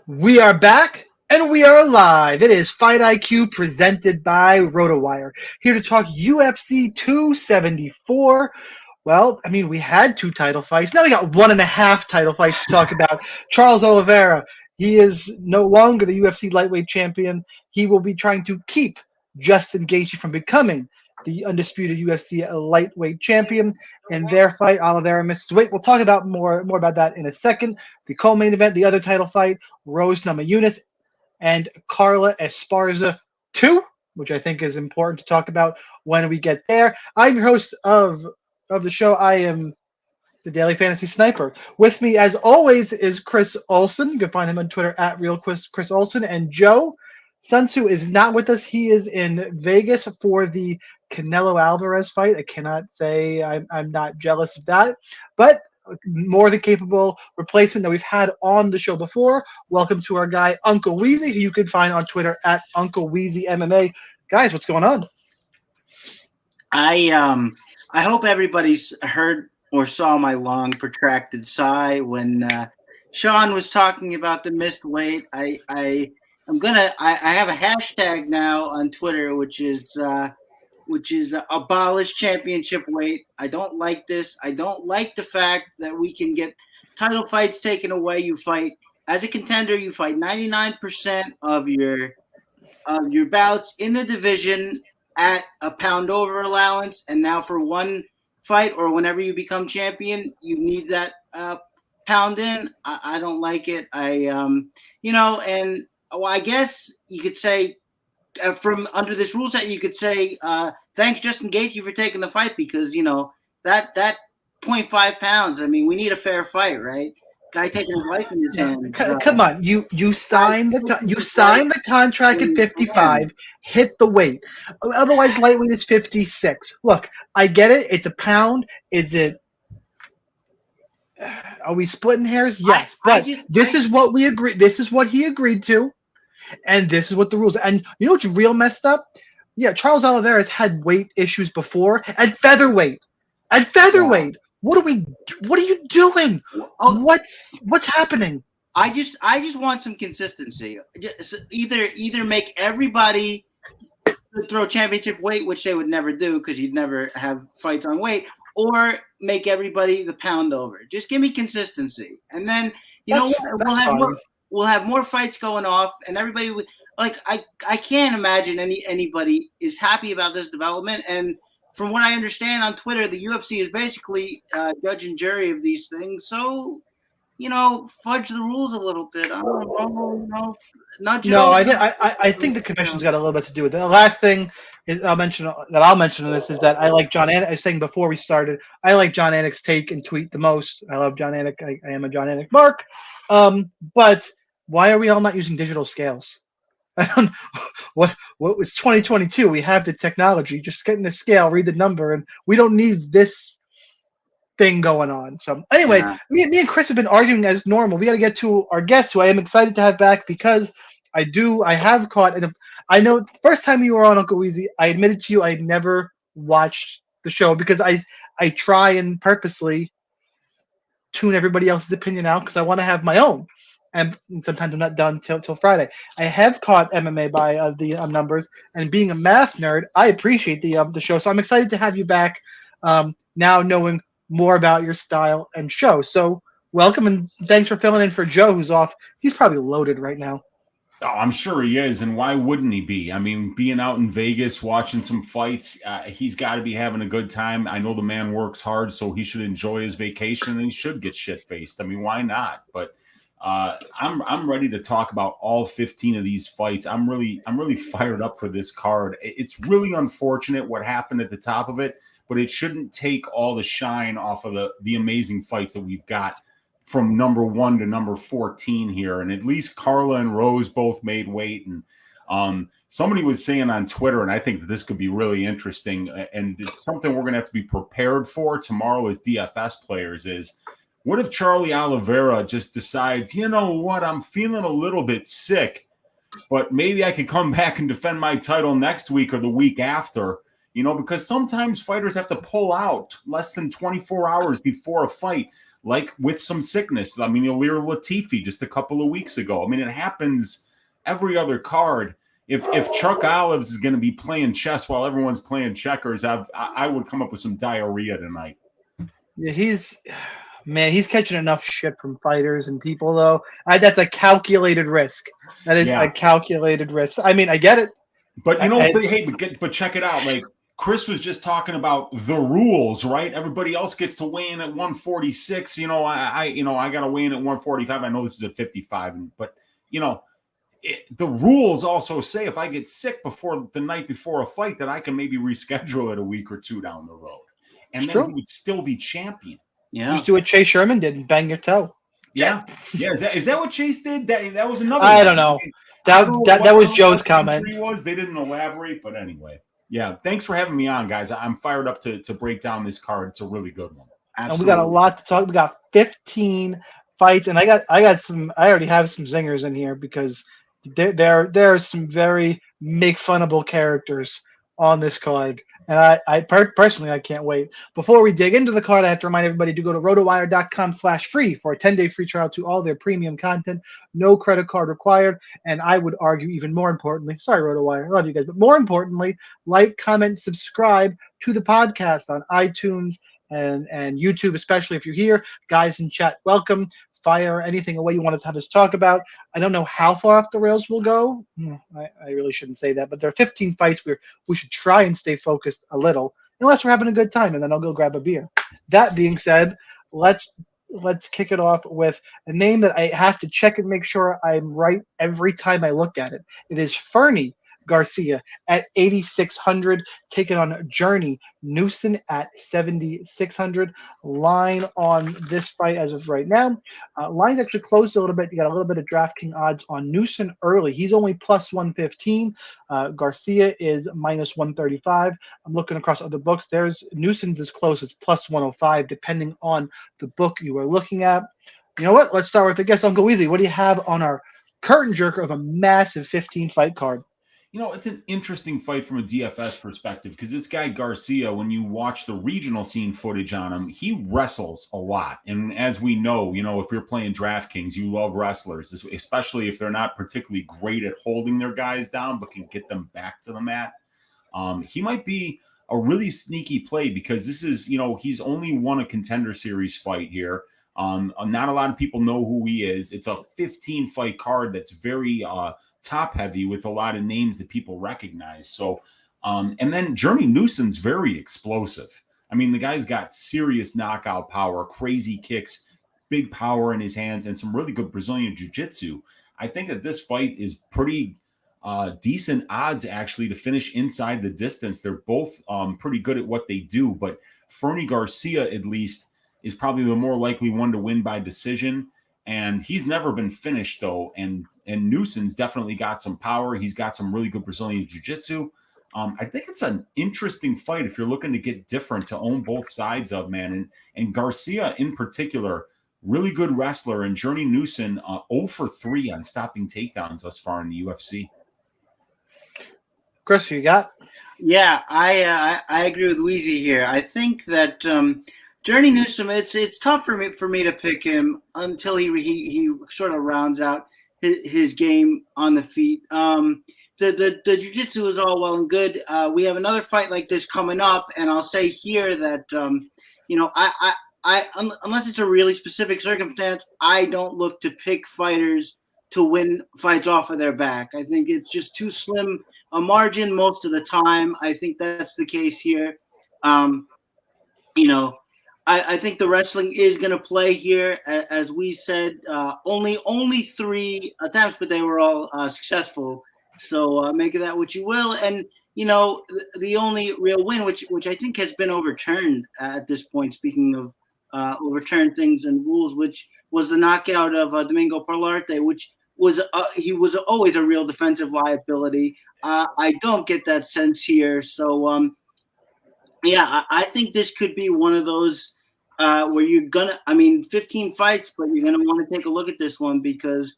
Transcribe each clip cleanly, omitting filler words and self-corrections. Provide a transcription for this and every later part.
We are back and we are live. It is Fight IQ presented by RotoWire. Here to talk UFC 274. Well, I mean, we had two title fights. Now we got 1.5 title fights to talk about. Charles Oliveira, he is no longer the UFC lightweight champion. He will be trying to keep Justin Gaethje from becoming the undisputed UFC lightweight champion. In their fight, Oliveira misses weight. We'll talk about more about that in a second. The co-main event, the other title fight, Rose Namajunas and Carla Esparza 2, which I think is important to talk about when we get there. I'm your host of the show. I am the Daily Fantasy Sniper. With me, as always, is Chris Olson. You can find him on Twitter at Chris Olson. And Joe Sunsu is not with us. He is in Vegas for the Canelo Alvarez fight. I cannot say I'm not jealous of that, but more than capable replacement that we've had on the show before. Welcome to our guy Uncle Wheezy, who you can find on Twitter at Uncle Wheezy MMA. Guys, what's going on? I hope everybody's heard or saw my long protracted sigh when Shaun was talking about the missed weight. I have a hashtag now on Twitter, which is abolish championship weight. I don't like this. I don't like the fact that we can get title fights taken away. You fight as a contender. You fight 99% of your bouts in the division at a pound over allowance, and now for one fight or whenever you become champion, you need that pound in. I don't like it. And I guess you could say from under this rule set, you could say thanks Justin Gaethje for taking the fight, because that 0.5 pounds. I mean, we need a fair fight, right? Guy taking his life in his hands. Come on, you signed the contract at 55. Hit the weight. Otherwise, lightweight is 56. Look, I get it. It's a pound. Is it? Are we splitting hairs? Yes, but this is what we agreed. This is what he agreed to, and this is what the rules. And you know what's real messed up? Yeah, Charles Oliveira has had weight issues before at featherweight. Yeah. What are you doing? What's happening? I just want some consistency. Either make everybody throw championship weight, which they would never do because you'd never have fights on weight, or make everybody the pound over. Just give me consistency, and then we'll have more fights going off, and everybody would like. I can't imagine anybody is happy about this development. And from what I understand on Twitter, the UFC is basically judge and jury of these things. So, fudge the rules a little bit. I don't know. I think the commission's got a little bit to do with it. The last thing I'll mention on this is that I like John Anik. I was saying before we started, I like John Anik's take and tweet the most. I love John Anik. I am a John Anik mark. But why are we all not using digital scales? I don't know. What was 2022? We have the technology. Just get in the scale, read the number, and we don't need this thing going on. So anyway, me and Chris have been arguing as normal. We got to get to our guest, who I am excited to have back, because I have caught, and I know the first time you were on Uncle Wheezy, I admitted to you I had never watched the show because I try and purposely tune everybody else's opinion out because I want to have my own. And sometimes I'm not done till Friday. I have caught MMA by the numbers, and being a math nerd, I appreciate the show. So I'm excited to have you back now, knowing more about your style and show. So welcome, and thanks for filling in for Joe, who's off. He's probably loaded right now. Oh, I'm sure he is, and why wouldn't he be? I mean, being out in Vegas, watching some fights, he's got to be having a good time. I know the man works hard, so he should enjoy his vacation, and he should get shit-faced. I mean, why not? But I'm ready to talk about all 15 of these fights. I'm really fired up for this card. It's really unfortunate what happened at the top of it, but it shouldn't take all the shine off of the amazing fights that we've got from number 1 to number 14 here. And at least Carla and Rose both made weight. And somebody was saying on Twitter, and I think that this could be really interesting, and it's something we're going to have to be prepared for tomorrow as DFS players, is what if Charlie Oliveira just decides, you know what, I'm feeling a little bit sick, but maybe I could come back and defend my title next week or the week after, because sometimes fighters have to pull out less than 24 hours before a fight. like with some sickness. I mean, Ilir Latifi just a couple of weeks ago. I mean, it happens every other card. If Chuck Olives is going to be playing chess while everyone's playing checkers, I would come up with some diarrhea tonight. Yeah, he's catching enough shit from fighters and people though. That's a calculated risk. That is a calculated risk. I mean, I get it. But but check it out. Like Chris was just talking about the rules, right? Everybody else gets to weigh in at 146. I got to weigh in at 145. I know this is at 55, but the rules also say if I get sick before the night before a fight that I can maybe reschedule it a week or two down the road, and then he would still be champion. Yeah, just do what Chase Sherman did and bang your toe. Yeah. Is that what Chase did? That was another. I don't know. That was Joe's comment. They didn't elaborate, but anyway. Yeah. Thanks for having me on, guys. I'm fired up to break down this card. It's a really good one. Absolutely. And we got a lot to talk. We got 15 fights, and I got some. I already have some zingers in here because there are some very make funnable characters on this card. And I personally, I can't wait. Before we dig into the card, I have to remind everybody to go to rotowire.com/free for a 10-day free trial to all their premium content. No credit card required. And I would argue even more importantly, sorry, RotoWire, I love you guys, but more importantly, like, comment, subscribe to the podcast on iTunes and YouTube, especially if you're here. Guys in chat, welcome. Fire anything away you want to have us talk about. I don't know how far off the rails we'll go. I really shouldn't say that, but there are 15 fights where we should try and stay focused a little, unless we're having a good time, and then I'll go grab a beer. That being said, let's kick it off with a name that I have to check and make sure I'm right every time I look at it. It is Fernie Garcia at 8,600, taking on Journey Newson at 7,600. Line on this fight as of right now. Line's actually closed a little bit. You got a little bit of DraftKings odds on Newson early. He's only plus 115. Garcia is minus 135. I'm looking across other books. There's Newson's as close as plus 105, depending on the book you are looking at. You know what? Let's start with the guest, Uncle Wheezy. What do you have on our curtain jerker of a massive 15-fight card? It's an interesting fight from a DFS perspective because this guy Garcia, when you watch the regional scene footage on him, he wrestles a lot. And as we know, if you're playing DraftKings, you love wrestlers, especially if they're not particularly great at holding their guys down, but can get them back to the mat. He might be a really sneaky play because this is, he's only won a Contender Series fight here. Not a lot of people know who he is. It's a 15-fight card that's very top heavy with a lot of names that people recognize. So, and then Journey Newson's very explosive. I mean, the guy's got serious knockout power, crazy kicks, big power in his hands, and some really good Brazilian jiu-jitsu. I think that this fight is pretty decent odds actually to finish inside the distance. They're both pretty good at what they do, but Fernie Garcia at least is probably the more likely one to win by decision. And he's never been finished, though. And Newson's definitely got some power. He's got some really good Brazilian jiu-jitsu. I think it's an interesting fight if you're looking to get different, to own both sides of, man. And Garcia in particular, really good wrestler. And Journey Newson, 0 for 3 on stopping takedowns thus far in the UFC. Chris, who you got? Yeah, I agree with Wheezy here. I think that Journey Newsom, it's tough for me to pick him until he sort of rounds out his game on the feet. The jiu-jitsu is all well and good. We have another fight like this coming up, and I'll say here that I unless it's a really specific circumstance, I don't look to pick fighters to win fights off of their back. I think it's just too slim a margin most of the time. I think that's the case here. I think the wrestling is going to play here, as we said. Only 3 attempts, but they were all successful. So make of that what you will. And the only real win, which I think has been overturned at this point. Speaking of overturned things and rules, which was the knockout of Domingo Parlate, which was he was always a real defensive liability. I don't get that sense here. So. Yeah, I think this could be one of those where 15 fights, but you're going to want to take a look at this one because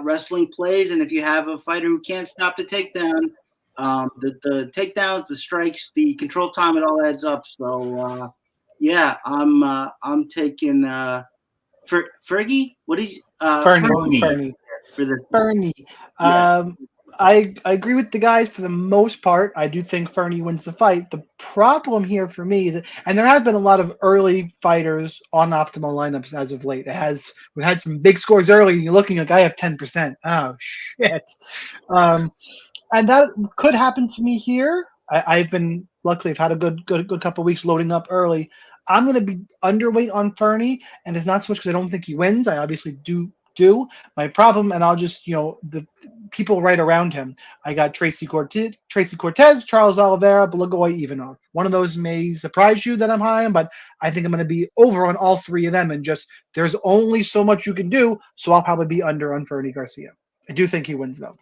wrestling plays, and if you have a fighter who can't stop the takedown, the takedowns, the strikes, the control time, it all adds up. So, I'm taking Fergie? What is Fernie. for the Fernie. yeah. I agree with the guys for the most part. I do think Fernie wins the fight. The problem here for me is, and there have been a lot of early fighters on optimal lineups as of late. We've had some big scores early, and you're looking like I have 10%. Oh shit. Um, and that could happen to me here. I've been luckily I've had a good couple of weeks loading up early. I'm going to be underweight on Fernie, and it's not so much because I don't think he wins. I obviously do. My problem, and I'll just the people right around him. I got Tracy Cortez, Charles Oliveira, Blagoy Ivanov. One of those may surprise you that I'm high on, but I think I'm going to be over on all three of them. And just there's only so much you can do, so I'll probably be under on Fernie Garcia. I do think he wins though.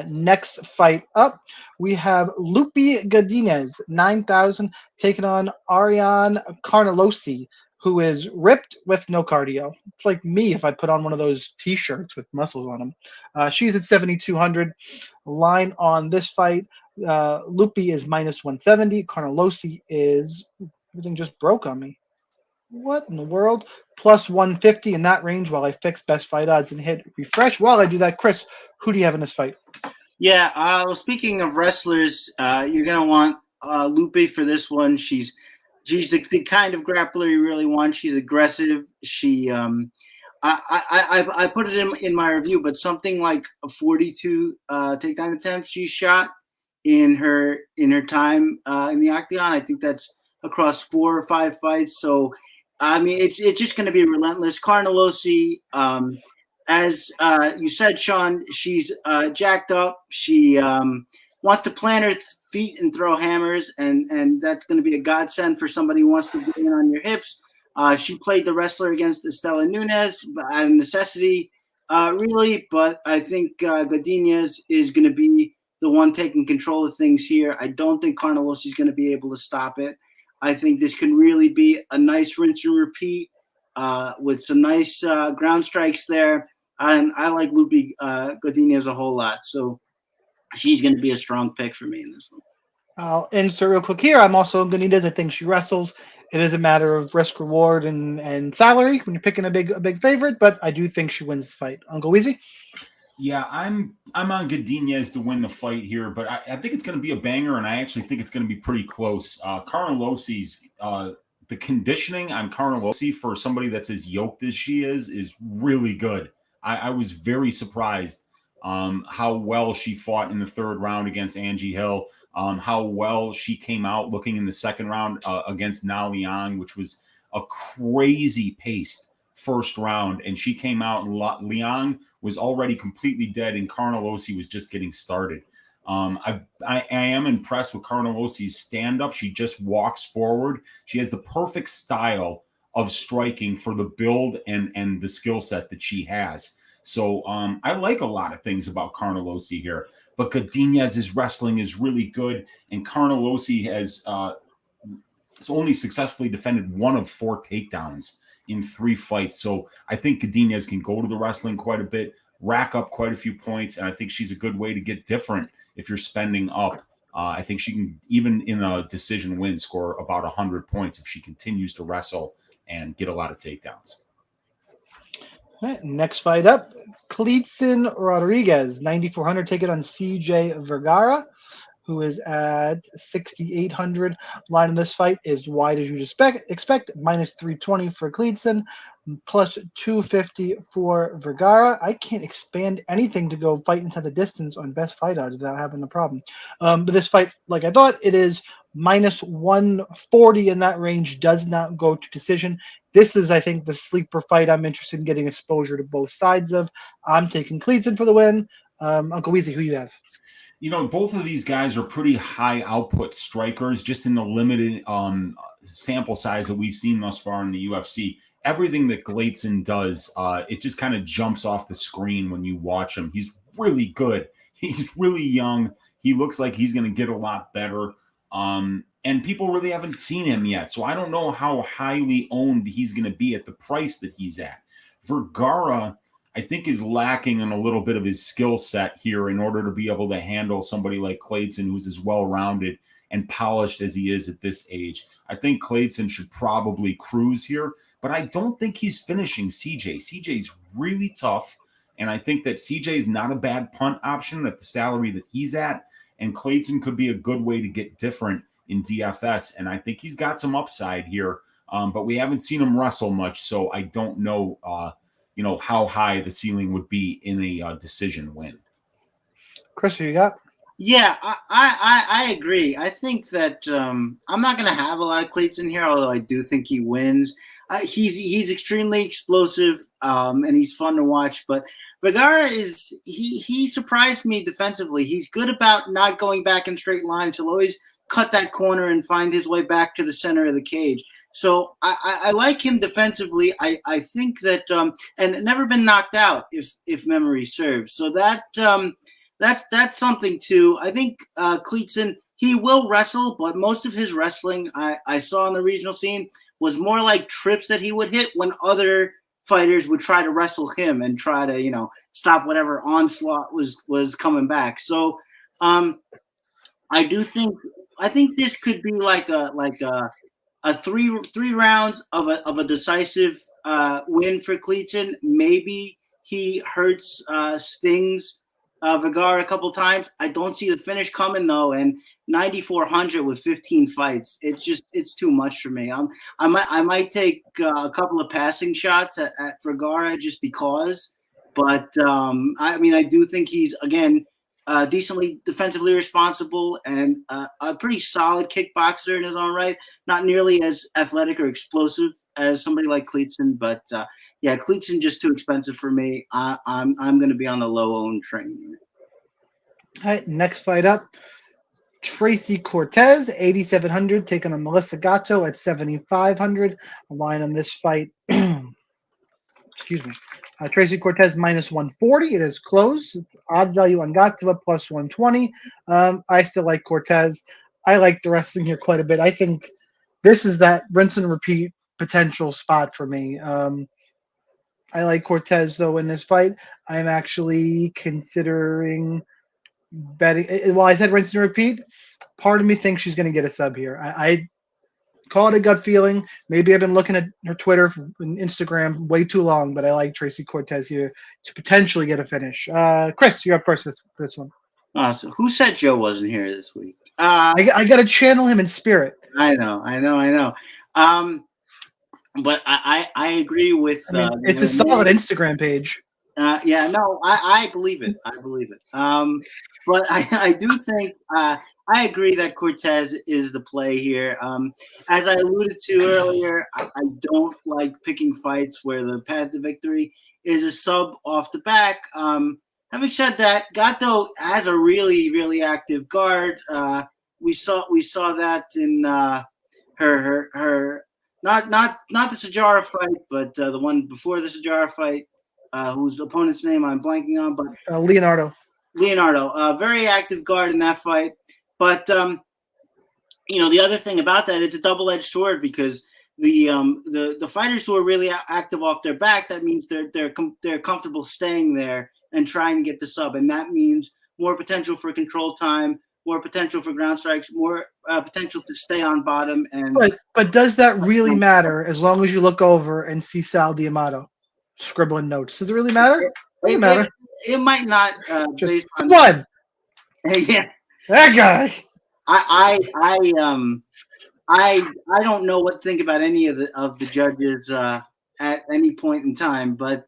Next fight up, we have Lupe Godinez, 9,000, taking on Ariane Carnelossi, who is ripped with no cardio. It's like me if I put on one of those T-shirts with muscles on them. She's at 7,200. Line on this fight, Lupe is minus 170. Carnelossi is, everything just broke on me. What in the world? Plus 150 in that range while I fix best fight odds and hit refresh. While I do that, Chris, who do you have in this fight? Yeah, well, speaking of wrestlers, you're gonna want Lupe for this one. She's the kind of grappler you really want. She's aggressive. I put it in my review, but something like a 42 takedown attempts she shot in her time in the octagon. I think that's across 4 or 5 fights. So, I mean, it's just going to be relentless. Carnelossi, as you said, Shaun, she's jacked up. She wants to plant her feet and throw hammers, and that's going to be a godsend for somebody who wants to get in on your hips. She played the wrestler against Estela Nunes out of necessity, really, but I think Godinez is going to be the one taking control of things here. I don't think Carnelossi is going to be able to stop it. I think this can really be a nice rinse and repeat with some nice ground strikes there. And I like Lupe Godinez a whole lot, so she's going to be a strong pick for me in this one. I'll insert real quick here. I'm also Godinez. I think she wrestles. It is a matter of risk reward and salary when you're picking a big favorite, but I do think she wins the fight. Uncle Wheezy? Yeah, I'm on Godinez to win the fight here, but I think it's going to be a banger, and I actually think it's going to be pretty close. Carnelossi's the conditioning on Carnelossi for somebody that's as yoked as she is really good. I was very surprised how well she fought in the third round against Angie Hill, how well she came out looking in the second round against Na Liang, which was a crazy paced first round, and she came out and Liang was already completely dead, and Carnelossi was just getting started. I am impressed with Carnelossi's stand-up. She just walks forward. She has the perfect style of striking for the build and the skill set that she has. So I like a lot of things about Carnelossi here. But Godinez's wrestling is really good, and Carnelossi has only successfully defended 1 of 4 takedowns in 3 fights. So I think Godinez can go to the wrestling quite a bit, rack up quite a few points, and I think she's a good way to get different if you're spending up. I think she can, even in a decision win, score about 100 points if she continues to wrestle and get a lot of takedowns. All right, next fight up, Cleetson Rodriguez, 9,400, take it on CJ Vergara, who is at 6,800. Line in this fight is wide as you'd expect, minus 320 for Cleetson, plus 250 for Vergara. I can't expand anything to go fight into the distance on best fight odds without having a problem. But this fight, like I thought, it is minus 140 in that range, does not go to decision. This is, I think, the sleeper fight I'm interested in getting exposure to both sides of. I'm taking Cleetson for the win. Uncle Weezy, who you have? You know, both of these guys are pretty high output strikers, just in the limited sample size that we've seen thus far in the UFC. Everything that Cleetson does, it just kind of jumps off the screen when you watch him. He's really good. He's really young. He looks like he's going to get a lot better. And people really haven't seen him yet. So I don't know how highly owned he's going to be at the price that he's at. Vergara, I think, is lacking in a little bit of his skill set here in order to be able to handle somebody like Cleetson, who's as well-rounded and polished as he is at this age. I think Cleetson should probably cruise here, but I don't think he's finishing CJ. CJ's really tough, and I think that CJ is not a bad punt option at the salary that he's at, and Cleetson could be a good way to get different in DFS, and I think he's got some upside here, but we haven't seen him wrestle much, so I don't know, how high the ceiling would be in a decision win. Chris, who you got? Yeah, I agree. I think that I'm not going to have a lot of Cleetson here, although I do think he wins. He's extremely explosive, and he's fun to watch. But Vergara he surprised me defensively. He's good about not going back in straight lines. He'll always cut that corner and find his way back to the center of the cage. So I like him defensively. I think that and never been knocked out if memory serves. So that's something too. I think Cleetson, he will wrestle, but most of his wrestling I saw in the regional scene was more like trips that he would hit when other fighters would try to wrestle him and try to, stop whatever onslaught was coming back. So I think this could be like a three rounds of a decisive win for Cleetson. Maybe he hurts Stings Vergara a couple times. I don't see the finish coming though, and 9,400 with 15 fights. It's too much for me. I might take a couple of passing shots at Vergara just because, but I do think he's again decently defensively responsible and a pretty solid kickboxer in his own right. Not nearly as athletic or explosive as somebody like Cleetson, but Cleetson just too expensive for me. I'm going to be on the low owned train here. All right, next fight up. Tracy Cortez, 8,700, taking on Melissa Gatto at 7,500. A line on this fight. Excuse me. Tracy Cortez minus 140. It is close. It's odd value on Gatto at plus 120. I still like Cortez. I like the wrestling here quite a bit. I think this is that rinse and repeat potential spot for me. I like Cortez, though, in this fight. I'm actually considering betting. Well, I said rinse and repeat. Part of me thinks she's going to get a sub here. I call it a gut feeling. Maybe I've been looking at her Twitter and Instagram way too long, but I like Tracy Cortez here to potentially get a finish. Chris, you're up first this one. So who said Joe wasn't here this week? I got to channel him in spirit. I know. But I agree with. It's a solid Instagram page. I believe it. But I do think I agree that Cortez is the play here. As I alluded to earlier, I don't like picking fights where the path to victory is a sub off the back. Having said that, Gatto has a really, really active guard. We saw that in her not the Sajara fight, but the one before the Sajara fight, whose opponent's name I'm blanking on, but Leonardo, very active guard in that fight. But the other thing about that, it's a double-edged sword because the fighters who are really active off their back, that means they're comfortable staying there and trying to get the sub, and that means more potential for control time, more potential for ground strikes, more potential to stay on bottom. And but does that really matter as long as you look over and see Sal D'Amato scribbling notes? Does it really matter? It matter. It might not. Just come on. Yeah, that guy. I don't know what to think about any of the judges at any point in time, but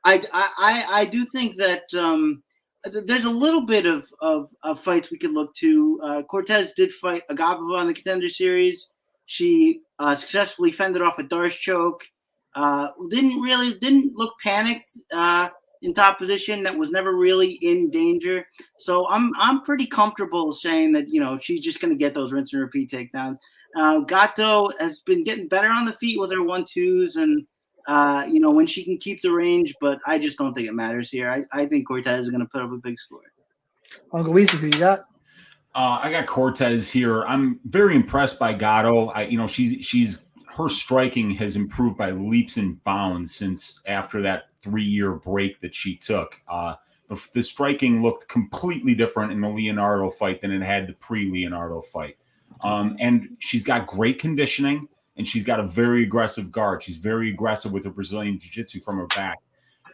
I do think that there's a little bit of fights we could look to. Cortez did fight Agapova on the Contender Series. She successfully fended off a Darce choke. Didn't look panicked in top position. That was never really in danger. So I'm pretty comfortable saying that she's just going to get those rinse and repeat takedowns. Gatto has been getting better on the feet with her 1-2s and when she can keep the range, but I just don't think it matters here. I think Cortez is going to put up a big score. Uncle Wheezy, who you got? I got Cortez here. I'm very impressed by Gatto. She's her striking has improved by leaps and bounds since after that 3-year break that she took. The striking looked completely different in the Leonardo fight than it had the pre-Leonardo fight. And she's got great conditioning, and she's got a very aggressive guard. She's very aggressive with her Brazilian jiu-jitsu from her back.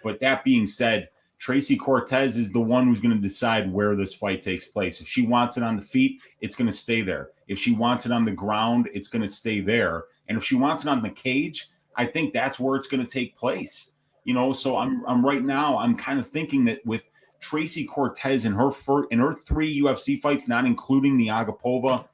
But that being said, Tracy Cortez is the one who's going to decide where this fight takes place. If she wants it on the feet, it's going to stay there. If she wants it on the ground, it's going to stay there. And if she wants it on the cage, I think that's where it's going to take place. You know, so I'm right now, I'm kind of thinking that with Tracy Cortez in her 3 UFC fights, not including the Agapova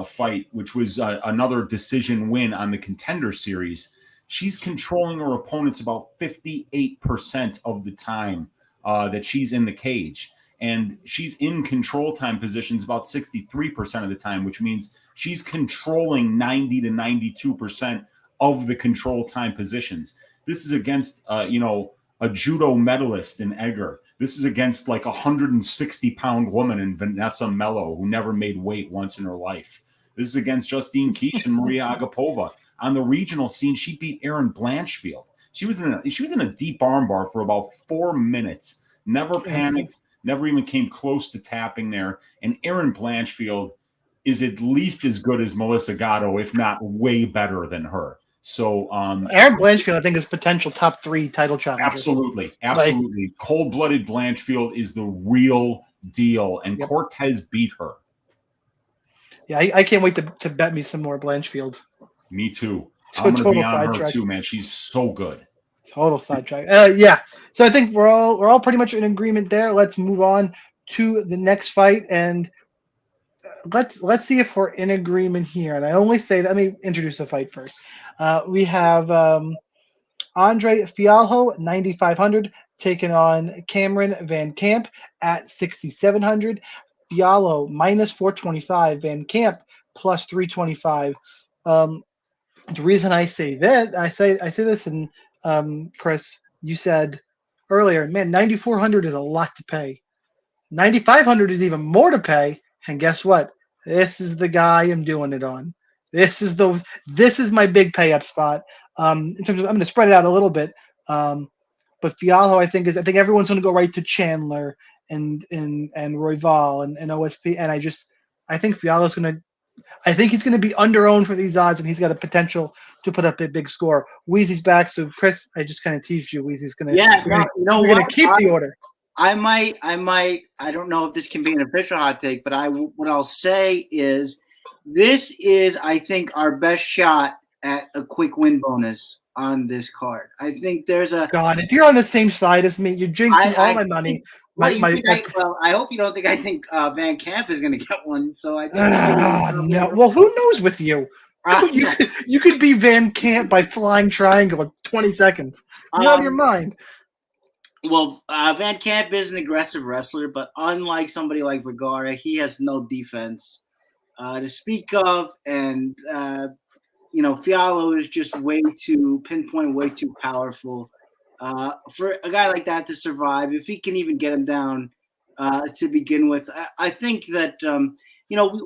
fight, which was another decision win on the Contender Series, she's controlling her opponents about 58% of the time that she's in the cage. And she's in control time positions about 63% of the time, which means she's controlling 90 to 92% of the control time positions. This is against, a judo medalist in Egger. This is against like a 160-pound woman in Vanessa Mello, who never made weight once in her life. This is against Justine Gaethje and Maria Agapova. On the regional scene, she beat Erin Blanchfield. She was in a deep armbar for about 4 minutes. Never panicked. Never even came close to tapping there. And Erin Blanchfield is at least as good as Melissa Gatto, if not way better than her. So Erin Blanchfield, I think, is potential top 3 title challenger. Absolutely. Cold-blooded Blanchfield is the real deal, and Cortez beat her. Yeah, I can't wait to bet me some more Blanchfield. Me too. I'm going to be on her too, man. She's so good. Total sidetrack. Yeah. So I think we're all pretty much in agreement there. Let's move on to the next fight, and let's see if we're in agreement here. And I only say that. Let me introduce the fight first. We have Andre Fialho, 9,500, taking on Cameron Van Camp at 6,700. Fialho minus 425. Van Camp plus 325. The reason I say that, I say this, and Chris, you said earlier, man, 9,400 is a lot to pay. 9,500 is even more to pay. And guess what? This is the guy I'm doing it on. This is my big pay up spot. In terms of, I'm going to spread it out a little bit. But Fialho, I think everyone's going to go right to Chandler and Royval and OSP. And I think Fialho's going to. I think he's going to be under-owned for these odds, and he's got a potential to put up a big score. Wheezy's back, so Chris, I just kind of teased you. Wheezy's going to. Yeah, we're going to keep the order. I might. I don't know if this can be an official hot take, but what I'll say is, this is, I think, our best shot at a quick win bonus on this card. I think there's a. God, if you're on the same side as me, you're jinxing all my money. I hope you don't think I think Van Camp is going to get one. So I think no. Well, who knows with you? You could be Van Camp by flying triangle in 20 seconds. You're out of your mind. Well, Van Camp is an aggressive wrestler, but unlike somebody like Vergara, he has no defense to speak of, and Fialho is just way too pinpoint, way too powerful. For a guy like that to survive, if he can even get him down to begin with, I think that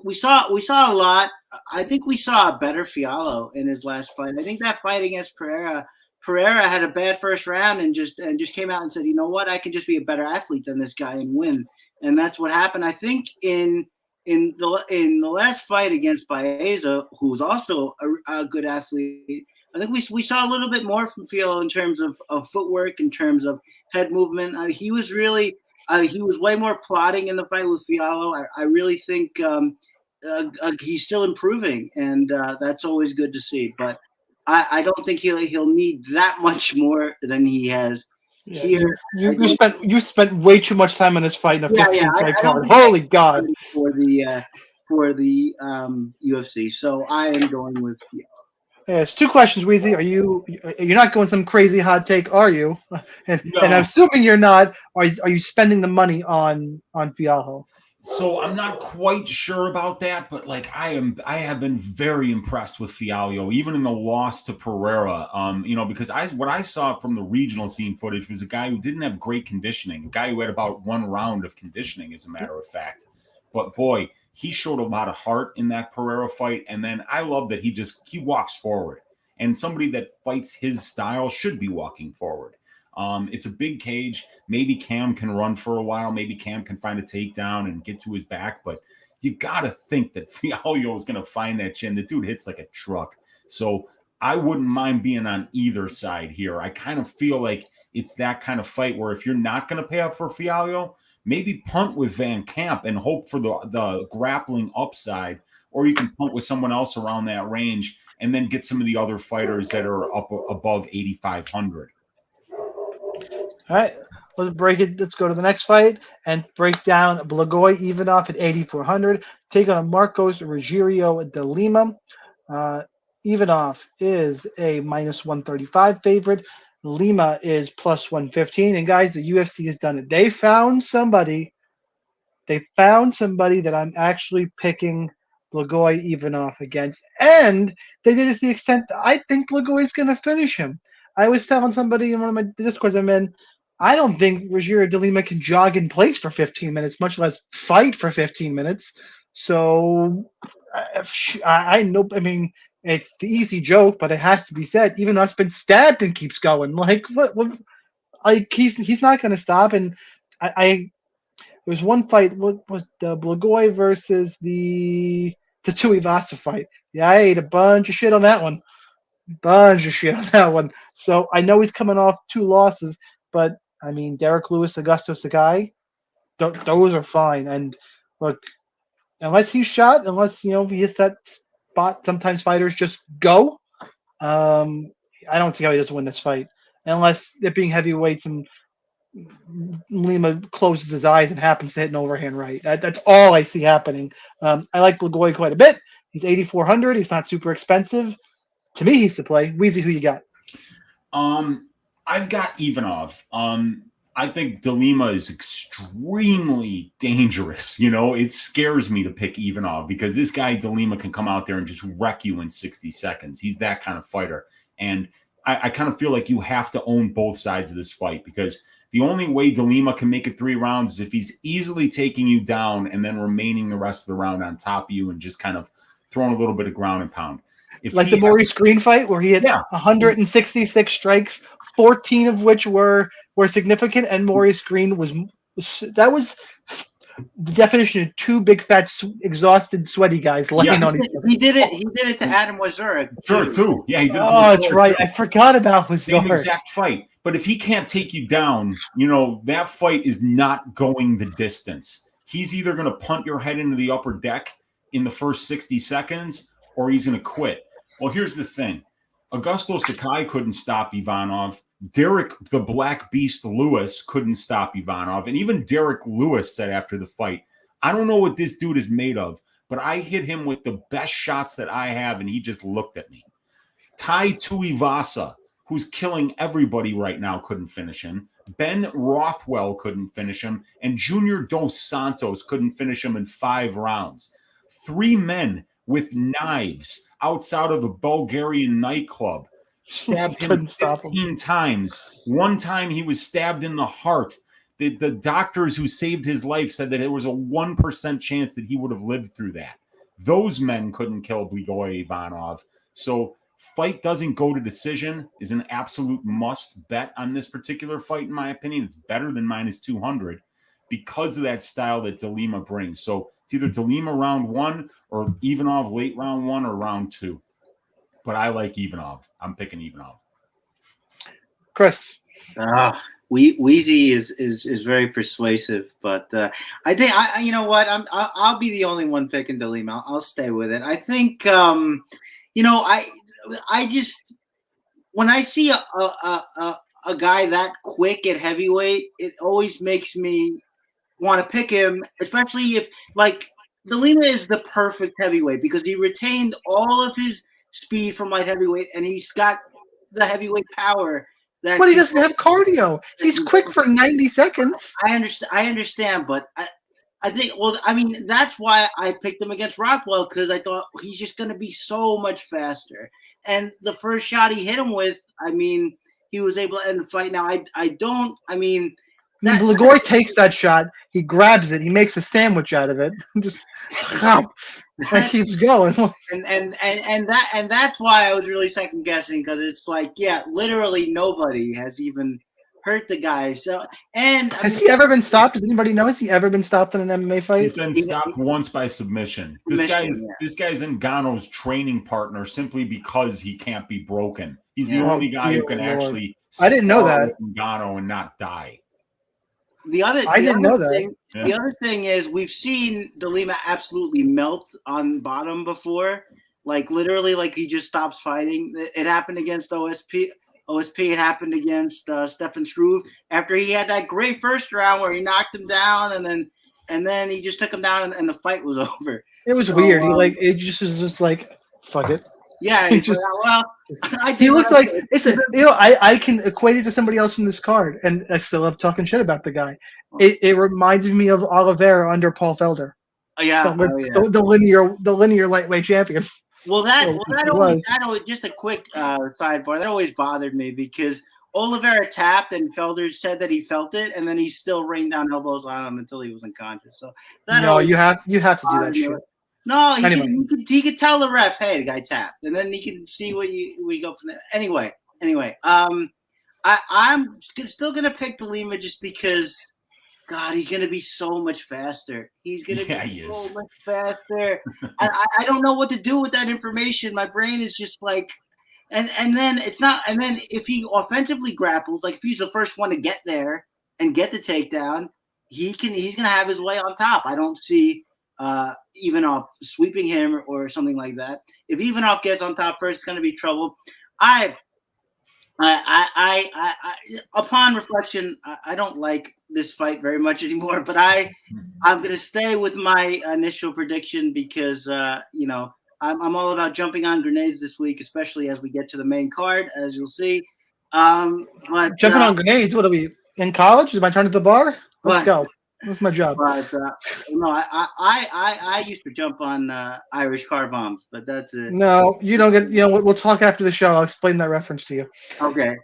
we saw a lot. I think we saw a better Fialho in his last fight. I think that fight against Pereira had a bad first round and just came out and said, you know what, I can just be a better athlete than this guy and win. And that's what happened. I think in the last fight against Baeza, who's also a good athlete, I think we saw a little bit more from Fialho in terms of footwork, in terms of head movement. He was way more plotting in the fight with Fialho. I really think he's still improving, and that's always good to see. But I don't think he'll need that much more than he has here. You spent way too much time on this fight in a 15 fight card. Holy God! For the UFC, so I am going with Fialho. It's 2 questions, Wheezy. You're not going some crazy hot take, are you? And I'm assuming you're not. Are you spending the money on Fialho? So I'm not quite sure about that, but I have been very impressed with Fialho, even in the loss to Pereira. Because what I saw from the regional scene footage was a guy who didn't have great conditioning, a guy who had about 1 round of conditioning, as a matter of fact. But boy, he showed a lot of heart in that Pereira fight. And then I love that he walks forward. And somebody that fights his style should be walking forward. It's a big cage. Maybe Cam can run for a while. Maybe Cam can find a takedown and get to his back. But you got to think that Fialho is going to find that chin. The dude hits like a truck. So I wouldn't mind being on either side here. I kind of feel like it's that kind of fight where if you're not going to pay up for Fialho, maybe punt with Van Camp and hope for the grappling upside, or you can punt with someone else around that range and then get some of the other fighters that are up above 8,500. All right, let's break it. Let's go to the next fight and break down Blagoy Ivanov at 8,400. Take on Marcos Rogerio de Lima. Ivanov is a minus 135 favorite. Lima is plus 115. And guys, the UFC has done it. They found somebody that I'm actually picking Blagoy Ivanov against. And they did it to the extent that I think Blagoy is going to finish him. I was telling somebody in one of my discords I'm in, I don't think Rogerio de Lima can jog in place for 15 minutes, much less fight for 15 minutes. So I know, I mean, it's the easy joke, but it has to be said. Even though it's been stabbed and keeps going, like what like he's not going to stop. And there was one fight. What was the Blagoy versus the Tuivasa fight? Yeah, I ate a bunch of shit on that one. So I know he's coming off 2 losses, but I mean, Derek Lewis, Augusto Sakai, those are fine. And look, unless he's shot, unless he hits that spot, sometimes fighters just go. I don't see how he doesn't win this fight, unless it being heavyweights and Lima closes his eyes and happens to hit an overhand right. That's all I see happening. I like Blagoy quite a bit. He's 8,400. He's not super expensive. To me, he's the play. Wheezy, who you got? I've got Ivanov. I think De Lima is extremely dangerous. It scares me to pick Ivanov because this guy De Lima can come out there and just wreck you in 60 seconds. He's that kind of fighter. And I kind of feel like you have to own both sides of this fight because the only way De Lima can make it 3 rounds is if he's easily taking you down and then remaining the rest of the round on top of you and just kind of throwing a little bit of ground and pound. Like the Maurice Green fight where he had 166 strikes, 14 of which were significant, and Maurice Green was the definition of 2 big, fat, exhausted, sweaty guys laying on each other. He did it to Adam Wazura. Sure, too. Yeah, he did it to that's right. I forgot about Wazura. Same exact fight. But if he can't take you down, that fight is not going the distance. He's either going to punt your head into the upper deck in the first 60 seconds or he's going to quit. Well, here's the thing. Augusto Sakai couldn't stop Ivanov. Derek the Black Beast Lewis couldn't stop Ivanov. And even Derek Lewis said after the fight, I don't know what this dude is made of, but I hit him with the best shots that I have, and he just looked at me. Tai Tuivasa, who's killing everybody right now, couldn't finish him. Ben Rothwell couldn't finish him. And Junior Dos Santos couldn't finish him in 5 rounds. 3 men with knives outside of a Bulgarian nightclub stabbed him 15 times. One time he was stabbed in the heart. The doctors who saved his life said that there was a 1% chance that he would have lived through that. Those men couldn't kill Blagoy Ivanov. So fight doesn't go to decision is an absolute must bet on this particular fight, in my opinion. It's better than minus 200 because of that style that De Lima brings. So it's either De Lima round 1 or Ivanov late round 1 or round 2. But I like Ivanov. I'm picking Ivanov. Chris. Wheezy is very persuasive, but I think you know what, I'll be the only one picking De Lima. I'll stay with it. I think I just when I see a guy that quick at heavyweight, it always makes me want to pick him, especially if De Lima is the perfect heavyweight because he retained all of his speed from light heavyweight and he's got the heavyweight power. But he doesn't have cardio. He's quick for 90 seconds. I understand, but I think, that's why I picked him against Rothwell because I thought he's just going to be so much faster. And the first shot he hit him with, he was able to end the fight. Now, Blagoy takes that shot. He grabs it. He makes a sandwich out of it. Just and keeps going. And that's why I was really second guessing because it's literally nobody has even hurt the guy. So, and I Has mean, he ever been stopped? Does anybody know? Has he ever been stopped in an MMA fight? He's been stopped once by submission. This guy's Ngannou's training partner simply because he can't be broken. He's the only guy who can actually I didn't know that. with Ngannou and not die. The other thing is we've seen De Lima absolutely melt on bottom before. Like literally, like he just stops fighting. It happened against OSP. It happened against Stefan Struve after he had that great first round where he knocked him down, and then he just took him down, and the fight was over. It was weird. He it just was just like fuck it. Yeah, he just he looked like I can equate it to somebody else in this card, and I still love talking shit about the guy. It reminded me of Oliveira under Paul Felder. The linear lightweight champion. Well, that always just a quick sidebar. That always bothered me because Oliveira tapped and Felder said that he felt it, and then he still rained down elbows on him until he was unconscious. So you have to do that shit. No, he could tell the ref, hey, the guy tapped, and then he can see where you go from there. Anyway, I'm still gonna pick De Lima just because. God, he's going to be so much faster. He's going to be so much faster. I don't know what to do with that information. My brain is just like, and then it's not. And then if he offensively grapples, like if he's the first one to get there and get the takedown, he's going to have his way on top. I don't see Ivanov sweeping him or something like that. If Ivanov gets on top first, it's going to be trouble. Upon reflection, I don't like this fight very much anymore. But I'm going to stay with my initial prediction because I'm all about jumping on grenades this week, especially as we get to the main card, as you'll see. But jumping on grenades. What are we in college? Is my turn at the bar? Let's go. That's my job. But, no, I used to jump on Irish car bombs, but that's it. No, you don't get. We'll talk after the show. I'll explain that reference to you. Okay,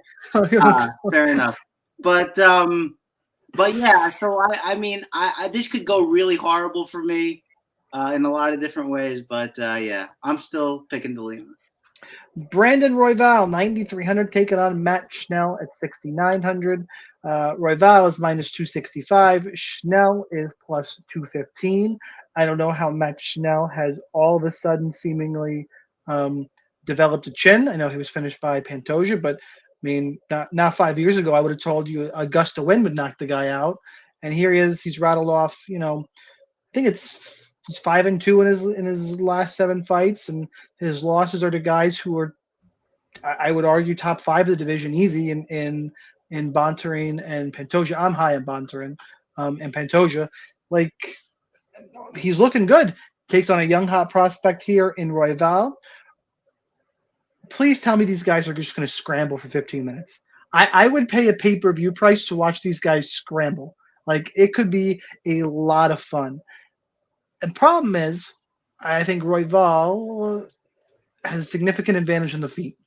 fair enough. But yeah. So I mean, this could go really horrible for me in a lot of different ways. But yeah, I'm still picking De Lima. Brandon Royval, 9,300, taking on Matt Schnell at 6,900. Royval is minus 265. Schnell is plus 215. I don't know how Matt Schnell has all of a sudden seemingly developed a chin. I know he was finished by Pantoja, but I mean, not 5 years ago, I would have told you a gust of wind would knock the guy out. And here he is. He's rattled off, I think he's 5-2 in his last 7 fights, and his losses are to guys who are, I would argue, top 5 of the division easy in Bontorin and Pantoja. I'm high on Bontorin and Pantoja. Like, he's looking good. Takes on a young hot prospect here in Royval. Please tell me these guys are just going to scramble for 15 minutes. I would pay a pay-per-view price to watch these guys scramble. Like, it could be a lot of fun. The problem is, I think Royval has a significant advantage in the feet.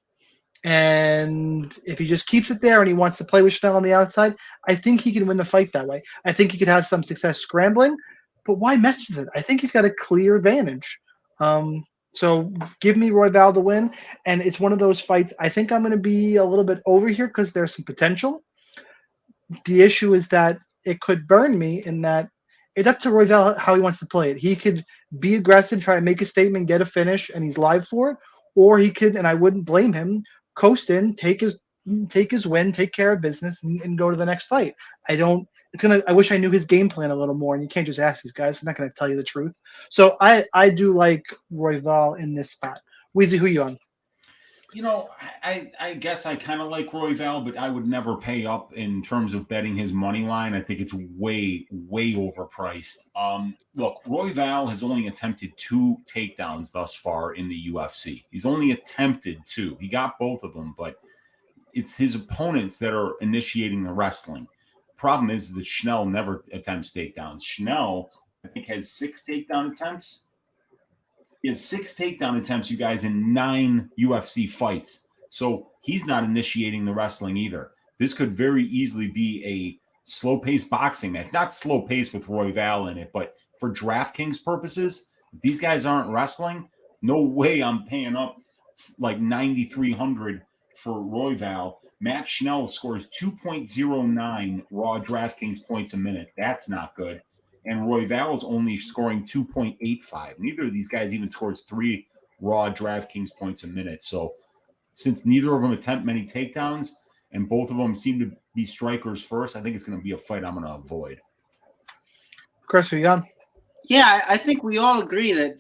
And if he just keeps it there and he wants to play with Schnell on the outside, I think he can win the fight that way. I think he could have some success scrambling, but why mess with it? I think he's got a clear advantage. So give me Royval to win. And it's one of those fights, I think I'm going to be a little bit over here because there's some potential. The issue is that it could burn me in that it's up to Royval how he wants to play it. He could be aggressive, try to make a statement, get a finish, and he's live for it. Or he could, and I wouldn't blame him, coast in, take his win, take care of business, and go to the next fight. I wish I knew his game plan a little more, and you can't just ask these guys. I'm not going to tell you the truth. So I do like Royval in this spot. Wheezy, who you on? I guess I kind of like Royval, but I would never pay up in terms of betting his money line. I think it's way, way overpriced. Look, Royval has only attempted 2 takedowns thus far in the UFC. He's only attempted 2. He got both of them, but it's his opponents that are initiating the wrestling. Problem is that Schnell never attempts takedowns. Schnell, I think, has 6 takedown attempts. He has 6 takedown attempts, you guys, in 9 UFC fights. So he's not initiating the wrestling either. This could very easily be a slow-paced boxing match. Not slow-paced with Royval in it, but for DraftKings purposes, if these guys aren't wrestling, no way I'm paying up like $9,300 for Royval. Matt Schnell scores 2.09 raw DraftKings points a minute. That's not good. And Royval is only scoring 2.85. Neither of these guys even scores 3 raw DraftKings points a minute. So since neither of them attempt many takedowns and both of them seem to be strikers first, I think it's going to be a fight I'm going to avoid. Chris, are you on? Yeah, I think we all agree that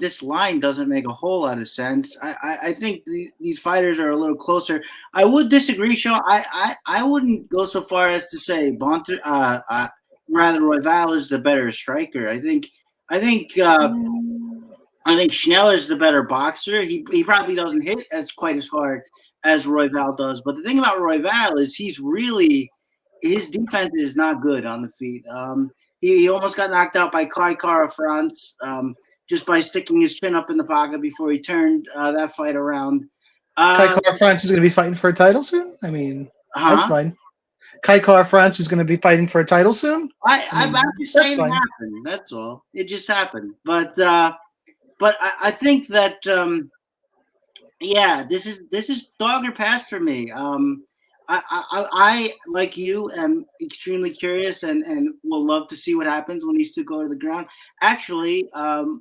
this line doesn't make a whole lot of sense. I think these fighters are a little closer. I would disagree, Sean. I wouldn't go so far as to say rather Royval is the better striker. I think Schnell is the better boxer. He probably doesn't hit quite as hard as Royval does. But the thing about Royval is his defense is not good on the feet. He almost got knocked out by Kai Kara France just by sticking his chin up in the pocket before he turned that fight around. Kai Kara France is going to be fighting for a title soon? I mean, that's fine. Kai Kara France is going to be fighting for a title soon? I'm just saying it happened. That's all. It just happened. But I think that, this is dog or pass for me. I like you am extremely curious and will love to see what happens when these two go to the ground. Actually,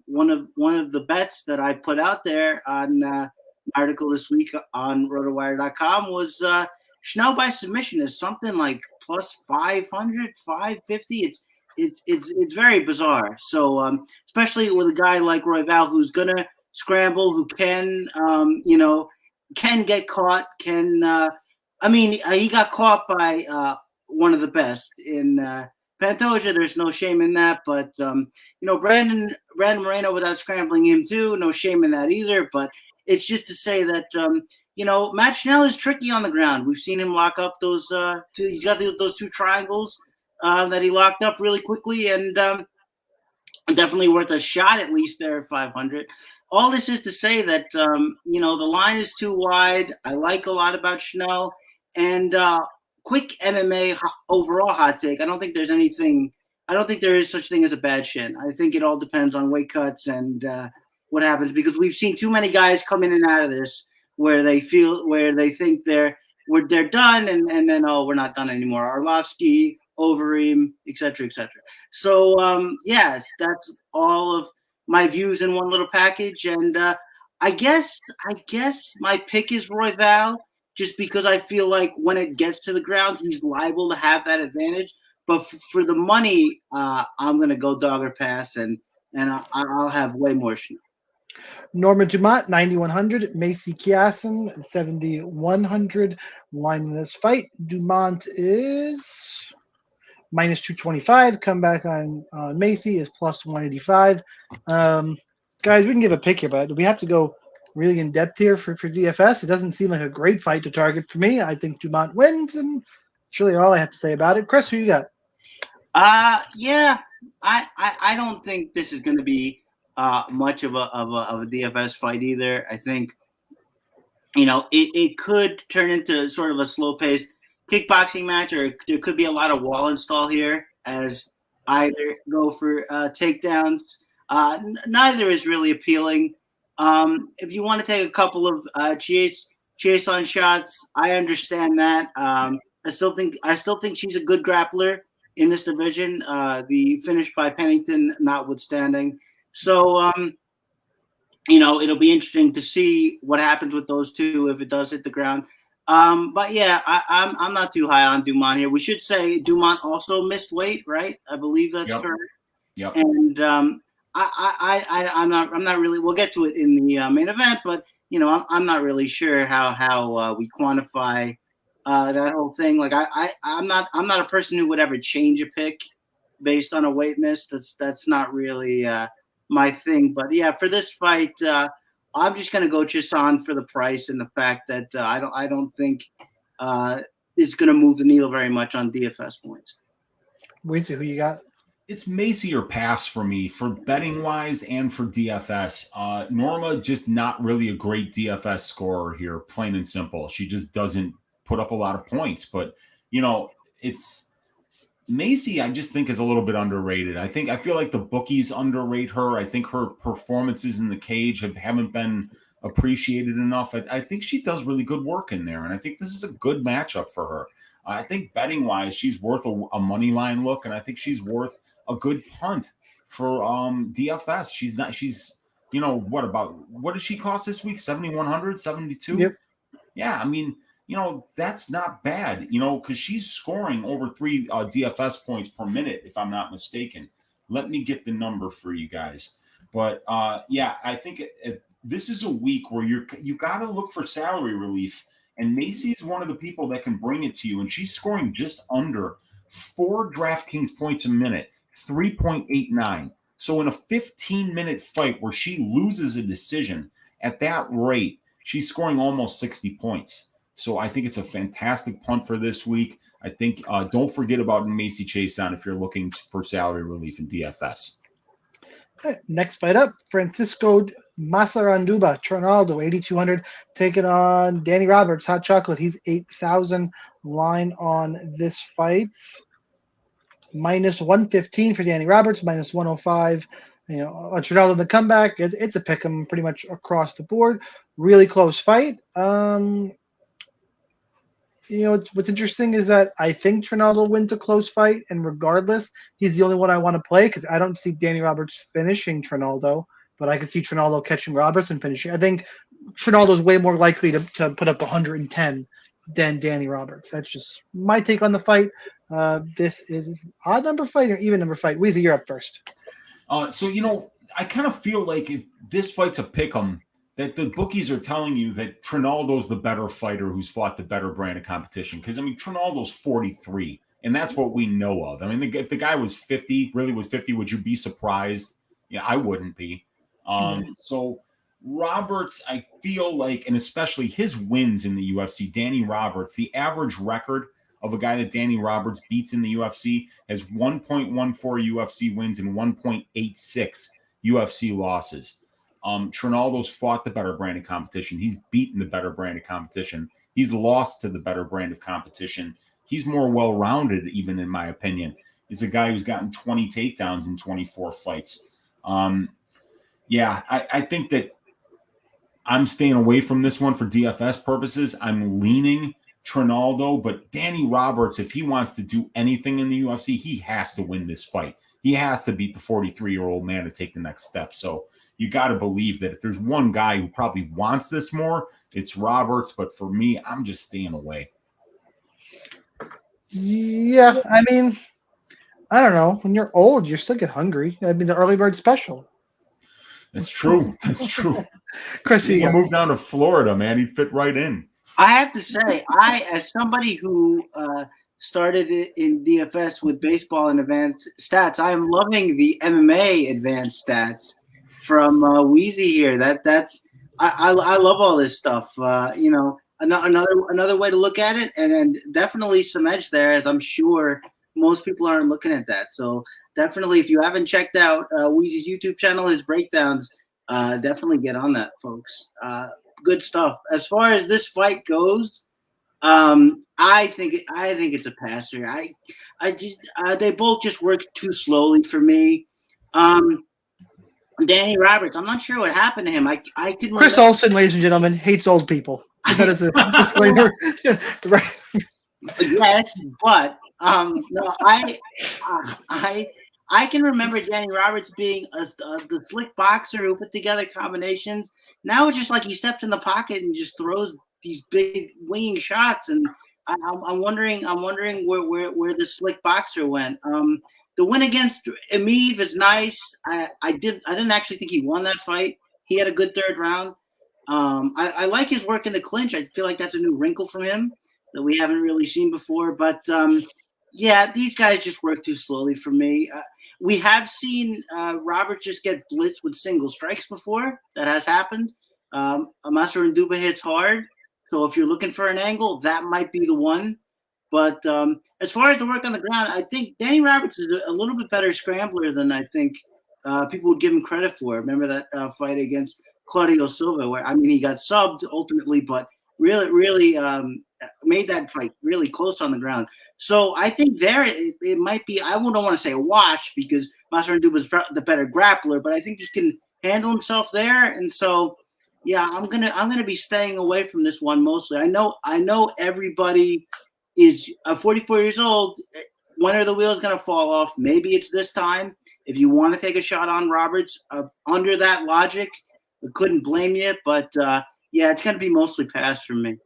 one of the bets that I put out there on an article this week on rotowire.com was Schnell by submission is something like plus 500, 550. It's very bizarre. So especially with a guy like Royval who's gonna scramble, who can get caught, he got caught by one of the best in Pantoja. There's no shame in that, but Brandon Moreno without scrambling him too, no shame in that either. But it's just to say that Matt Schnell is tricky on the ground. We've seen him lock up those two. He's got those two triangles that he locked up really quickly, and definitely worth a shot at least there at 500. All this is to say that the line is too wide. I like a lot about Schnell. And quick MMA overall hot take. I don't think there is such thing as a bad shin. I think it all depends on weight cuts and what happens, because we've seen too many guys come in and out of this where they think they're done and then we're not done anymore. Arlovsky, Overeem, etc., etc. So yes, that's all of my views in one little package. And I guess my pick is Royval, just because I feel like when it gets to the ground, he's liable to have that advantage. But for the money, I'm going to go dog or pass, and I'll have way more Schnell. Norman Dumont, 9,100. Macy Kiasen, 7,100. Line in this fight. Dumont is minus 225. Comeback on Macy is plus 185. Guys, we can give a pick here, but do we have to go really in depth here for DFS? It doesn't seem like a great fight to target for me. I think Dumont wins, and that's really all I have to say about it. Chris, who you got? I don't think this is going to be much of a DFS fight either. I think it could turn into sort of a slow-paced kickboxing match, or there could be a lot of wall install here as either go for takedowns. Neither is really appealing. If you want to take a couple of chase on shots, I understand that. I still think she's a good grappler in this division. The finish by Pennington notwithstanding. So it'll be interesting to see what happens with those two if it does hit the ground. But yeah, I'm not too high on Dumont here. We should say Dumont also missed weight, right? I believe that's correct. Yep. And I'm not really. We'll get to it in the main event, but I'm not really sure how we quantify that whole thing. Like I'm not a person who would ever change a pick based on a weight miss. That's not really my thing. But yeah, for this fight, I'm just gonna go Chisan for the price and the fact that I don't think it's gonna move the needle very much on DFS points. Wheezy, who you got? It's Macy or pass for me for betting wise and for DFS. Norma just not really a great DFS scorer here, plain and simple. She just doesn't put up a lot of points. But it's Macy. I just think is a little bit underrated. I feel like the bookies underrate her. I think her performances in the cage haven't been appreciated enough. I think she does really good work in there, and I think this is a good matchup for her. I think betting wise, she's worth a money line look, and I think she's worth a good punt for DFS. She's what does she cost this week? 7,100, 72? Yep. Yeah, I mean, that's not bad, because she's scoring over 3 DFS points per minute, if I'm not mistaken. Let me get the number for you guys. But I think this is a week where you got to look for salary relief. And Macy is one of the people that can bring it to you. And she's scoring just under 4 DraftKings points a minute, 3.89. So in a 15-minute fight where she loses a decision at that rate, she's scoring almost 60 points. So I think it's a fantastic punt for this week. I think don't forget about Macy Chiasson if you're looking for salary relief in DFS. Next fight up, Francisco Masaranduba, Trinaldo, 8,200, taking on Danny Roberts, Hot Chocolate. He's 8,000 line on this fight. Minus 115 for Danny Roberts, minus 105. Trinaldo in the comeback. It's a pick 'em pretty much across the board. Really close fight. What's interesting is that I think Trinaldo wins a close fight, and regardless, he's the only one I want to play because I don't see Danny Roberts finishing Trinaldo, but I could see Trinaldo catching Roberts and finishing. I think Trinaldo is way more likely to put up 110 than Danny Roberts. That's just my take on the fight. This is odd number fight or even number fight. Wheezy, you're up first. I kind of feel like if this fight's a pick 'em, that the bookies are telling you that Trinaldo's the better fighter who's fought the better brand of competition. Because, Trinaldo's 43, and that's what we know of. If the guy was 50, would you be surprised? Yeah, I wouldn't be. So Roberts, I feel like, and especially his wins in the UFC, Danny Roberts, the average record of a guy that Danny Roberts beats in the UFC has 1.14 UFC wins and 1.86 UFC losses. Trinaldo's fought the better brand of competition. He's beaten the better brand of competition. He's lost to the better brand of competition. He's more well-rounded, even in my opinion. He's a guy who's gotten 20 takedowns in 24 fights. I think that I'm staying away from this one for DFS purposes. I'm leaning Trinaldo, but Danny Roberts, if he wants to do anything in the UFC, he has to win this fight. He has to beat the 43-year-old man to take the next step. So you got to believe that if there's one guy who probably wants this more, it's Roberts. But for me, I'm just staying away. Yeah, I don't know. When you're old, you still get hungry. The early bird special. That's true. That's true. Chris, you move down to Florida, man. He'd fit right in. I have to say, as somebody who started in DFS with baseball and advanced stats, I am loving the MMA advanced stats from Wheezy here. I love all this stuff. Another way to look at it, and definitely some edge there, as I'm sure most people aren't looking at that. So definitely, if you haven't checked out Wheezy's YouTube channel, his breakdowns, definitely get on that, folks. Good stuff. As far as this fight goes, I think it's a passer. They both just work too slowly for me. Danny Roberts, I'm not sure what happened to him. Chris Olsen, ladies and gentlemen, hates old people. That is a disclaimer. Right. Yes, but no, I can remember Danny Roberts being the slick boxer who put together combinations. Now it's just like he steps in the pocket and just throws these big winging shots, and I'm wondering where the slick boxer went. The win against Emeev is nice. I didn't actually think he won that fight. He had a good third round. I like his work in the clinch. I feel like that's a new wrinkle from him that we haven't really seen before. But these guys just work too slowly for me. We have seen Robert just get blitzed with single strikes before. That has happened. Masaranduba hits hard. So if you're looking for an angle, that might be the one. But as far as the work on the ground, I think Danny Roberts is a little bit better scrambler than I think people would give him credit for. Remember that fight against Claudio Silva, where he got subbed ultimately, but really made that fight really close on the ground. So I think there it might be. I wouldn't want to say a wash because Masaranduba is the better grappler, but I think he can handle himself there. And so Yeah, I'm gonna be staying away from this one mostly. I know everybody is 44 years old. When are the wheels gonna fall off? Maybe it's this time. If you want to take a shot on Roberts, under that logic, I couldn't blame you. But yeah, it's gonna be mostly pass from me.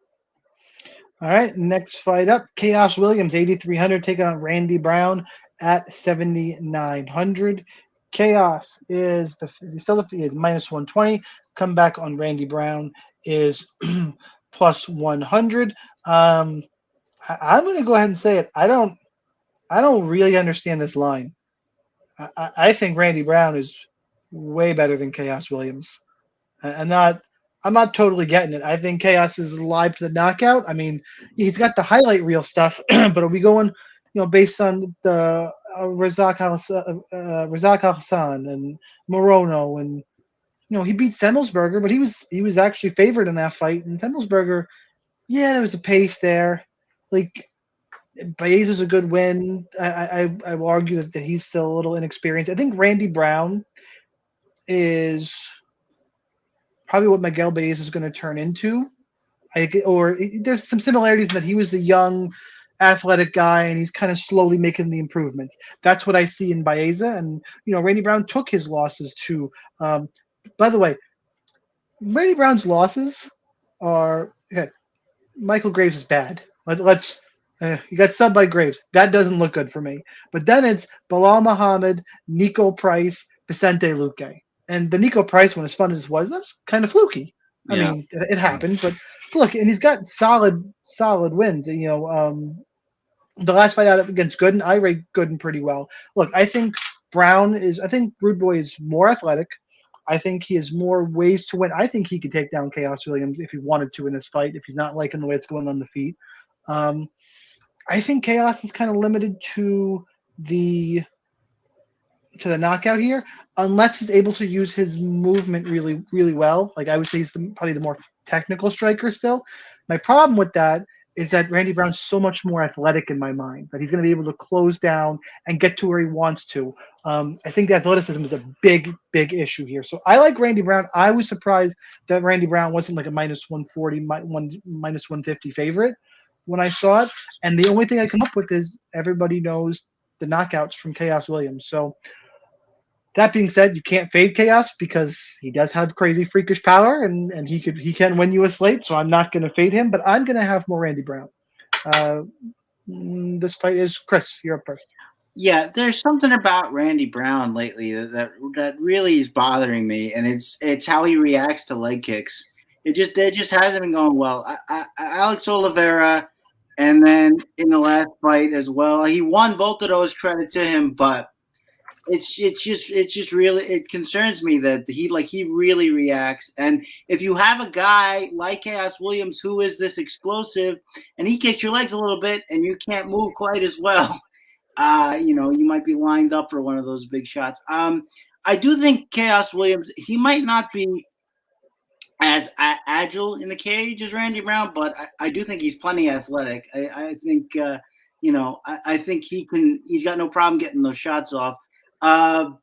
All right, next fight up, Chaos Williams, 8,300, taking on Randy Brown at 7,900. Chaos is is minus 120. Comeback on Randy Brown is plus 100. I'm going to go ahead and say it. I don't really understand this line. I think Randy Brown is way better than Chaos Williams. I'm not totally getting it. I think Chaos is alive to the knockout. I mean, he's got the highlight reel stuff, but are we going, based on the Razak Al Hassan and Morono, and he beat Semmelsberger, but he was actually favored in that fight. And Semmelsberger, yeah, there was a pace there. Like, Baeza's a good win. I will argue that he's still a little inexperienced. I think Randy Brown is probably what Miguel Baeza is going to turn into. There's some similarities in that he was the young, athletic guy, and he's kind of slowly making the improvements. That's what I see in Baeza, and Randy Brown took his losses to. By the way, Randy Brown's losses are okay. Michael Graves is bad. Let's. You got subbed by Graves. That doesn't look good for me. But then it's Bilal Muhammad, Nico Price, Vicente Luque. And the Nico Price one, as fun as it was, that's kind of fluky. I Yeah. mean, it happened, but look, and he's got solid wins. The last fight out against Gooden, I rate Gooden pretty well. Look, I think Rude Boy is more athletic. I think he has more ways to win. I think he could take down Chaos Williams if he wanted to in this fight, if he's not liking the way it's going on the feet. I think Chaos is kind of limited to the knockout here, unless he's able to use his movement really, really well. Like, I would say he's probably the more technical striker still. My problem with that is that Randy Brown's so much more athletic in my mind, that he's going to be able to close down and get to where he wants to. I think the athleticism is a big, big issue here. So I like Randy Brown. I was surprised that Randy Brown wasn't like a minus 140, minus 150 favorite when I saw it. And the only thing I come up with is everybody knows the knockouts from Chaos Williams. So that being said, you can't fade Chaos because he does have crazy freakish power, and he can win you a slate. So I'm not going to fade him, but I'm going to have more Randy Brown. This fight is Chris. You're up first. Yeah, there's something about Randy Brown lately that really is bothering me, and it's how he reacts to leg kicks. It just hasn't been going well. Alex Oliveira, and then in the last fight as well, he won both of those. Credit to him, but it's just really, it concerns me that he really reacts. And if you have a guy like Chaos Williams who is this explosive, and he kicks your legs a little bit, and you can't move quite as well, you might be lined up for one of those big shots. I do think Chaos Williams, he might not be as agile in the cage as Randy Brown, but I do think he's plenty athletic. I think, I think he's got no problem getting those shots off. The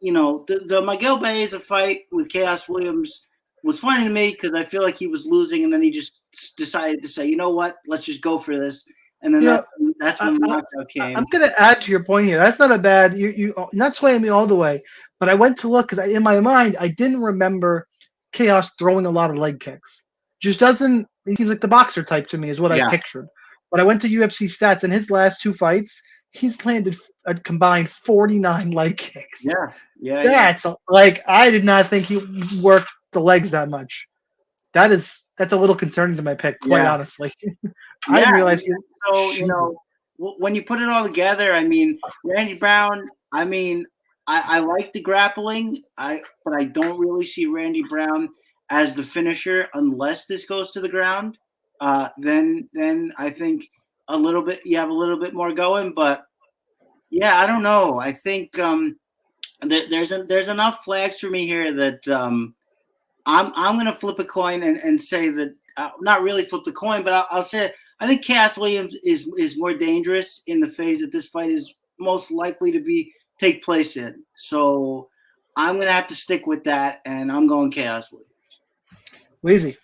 Miguel Baeza fight with Chaos Williams was funny to me because I feel like he was losing, and then he just decided to say, you know what, let's just go for this. And then that's when the knockout came. I'm going to add to your point here. That's not a bad. You not swaying me all the way, but I went to look because in my mind I didn't remember Chaos throwing a lot of leg kicks. Just doesn't. He seems like the boxer type to me, is what I pictured. But I went to UFC stats, and his last two fights, he's landed a combined 49 leg kicks. Yeah. That's like, I did not think he worked the legs that much. That's a little concerning to my pick, quite honestly. I didn't realize he. So when you put it all together, I mean, Randy Brown. I mean, I like the grappling, but I don't really see Randy Brown as the finisher unless this goes to the ground. Then I think you have a little bit more going. But yeah, I don't know. I think there's enough flags for me here that I'm going to flip a coin and say that not really flip the coin, but I'll say I think Chaos Williams is more dangerous in the phase that this fight is most likely to take place in. So I'm going to have to stick with that, and I'm going Chaos Williams. Wheezy.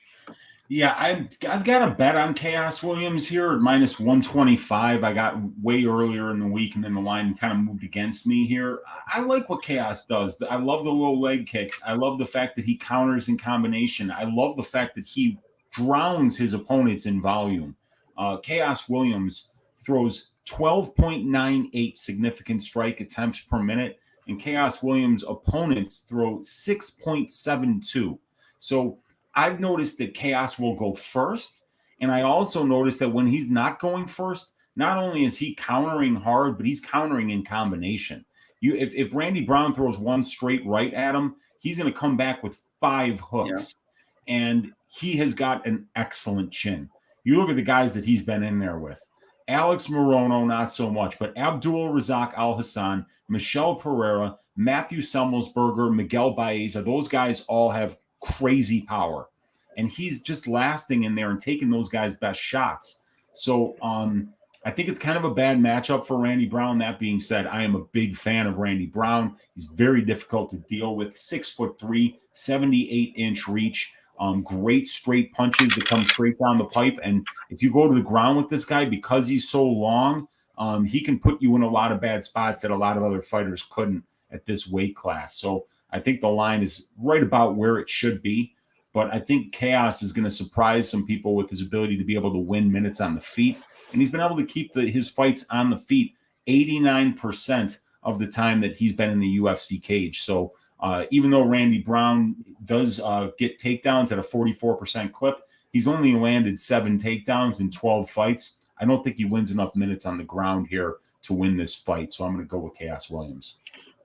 Yeah, I've got a bet on Chaos Williams here at minus 125. I got way earlier in the week, and then the line kind of moved against me here. I like what Chaos does. I love the low leg kicks. I love the fact that he counters in combination. I love the fact that he drowns his opponents in volume. Chaos Williams throws 12.98 significant strike attempts per minute, and Chaos Williams' opponents throw 6.72. So I've noticed that Chaos will go first, and I also noticed that when he's not going first, not only is he countering hard, but he's countering in combination. If Randy Brown throws one straight right at him, he's going to come back with 5 hooks, and he has got an excellent chin. You look at the guys that he's been in there with. Alex Morono, not so much, but Abdul Razak Al Hassan, Michelle Pereira, Matthew Semmelsberger, Miguel Baeza, those guys all have crazy power, and he's just lasting in there and taking those guys' best shots. So I think it's kind of a bad matchup for Randy Brown. That being said, I am a big fan of Randy Brown. He's very difficult to deal with. 6'3", 78-inch reach. Great straight punches that come straight down the pipe. And if you go to the ground with this guy, because he's so long, he can put you in a lot of bad spots that a lot of other fighters couldn't at this weight class. So I think the line is right about where it should be, but I think Chaos is going to surprise some people with his ability to be able to win minutes on the feet, and he's been able to keep his fights on the feet 89% of the time that he's been in the UFC cage. So even though Randy Brown does get takedowns at a 44% clip, he's only landed 7 takedowns in 12 fights. I don't think he wins enough minutes on the ground here to win this fight, so I'm going to go with Chaos Williams.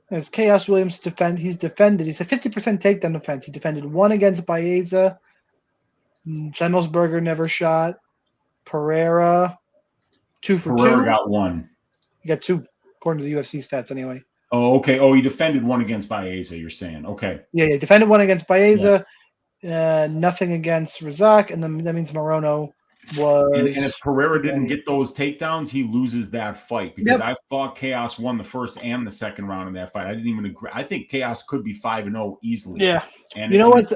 As Chaos Williams he's defended. He's a 50% takedown defense. He defended 1 against Baeza. Semmelsberger never shot. Pereira, 2 for 2. Pereira got 1. He got 2, according to the UFC stats anyway. Oh, okay. Oh, he defended 1 against Baeza, you're saying. Okay. Yeah, defended 1 against Baeza. Yeah. Nothing against Razak, and then that means Morono was. And if Pereira didn't get those takedowns, he loses that fight, because I thought Chaos won the first and the second round in that fight. I didn't even agree. I think Chaos could be 5-0 easily. Yeah. And you know what?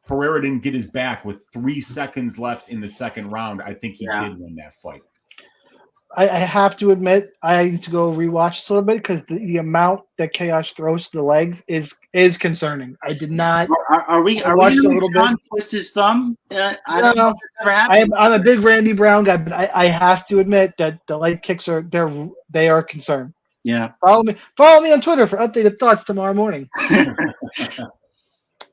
Pereira didn't get his back with 3 seconds left in the second round. I think he did win that fight. I have to admit, I need to go rewatch this a little bit, because the amount that Chaos throws to the legs is concerning. I did not. Are we going to Sean twist his thumb? I don't know if it's ever happened. I'm a big Randy Brown guy, but I have to admit that the leg kicks they are a concern. Yeah. Follow me on Twitter for updated thoughts tomorrow morning.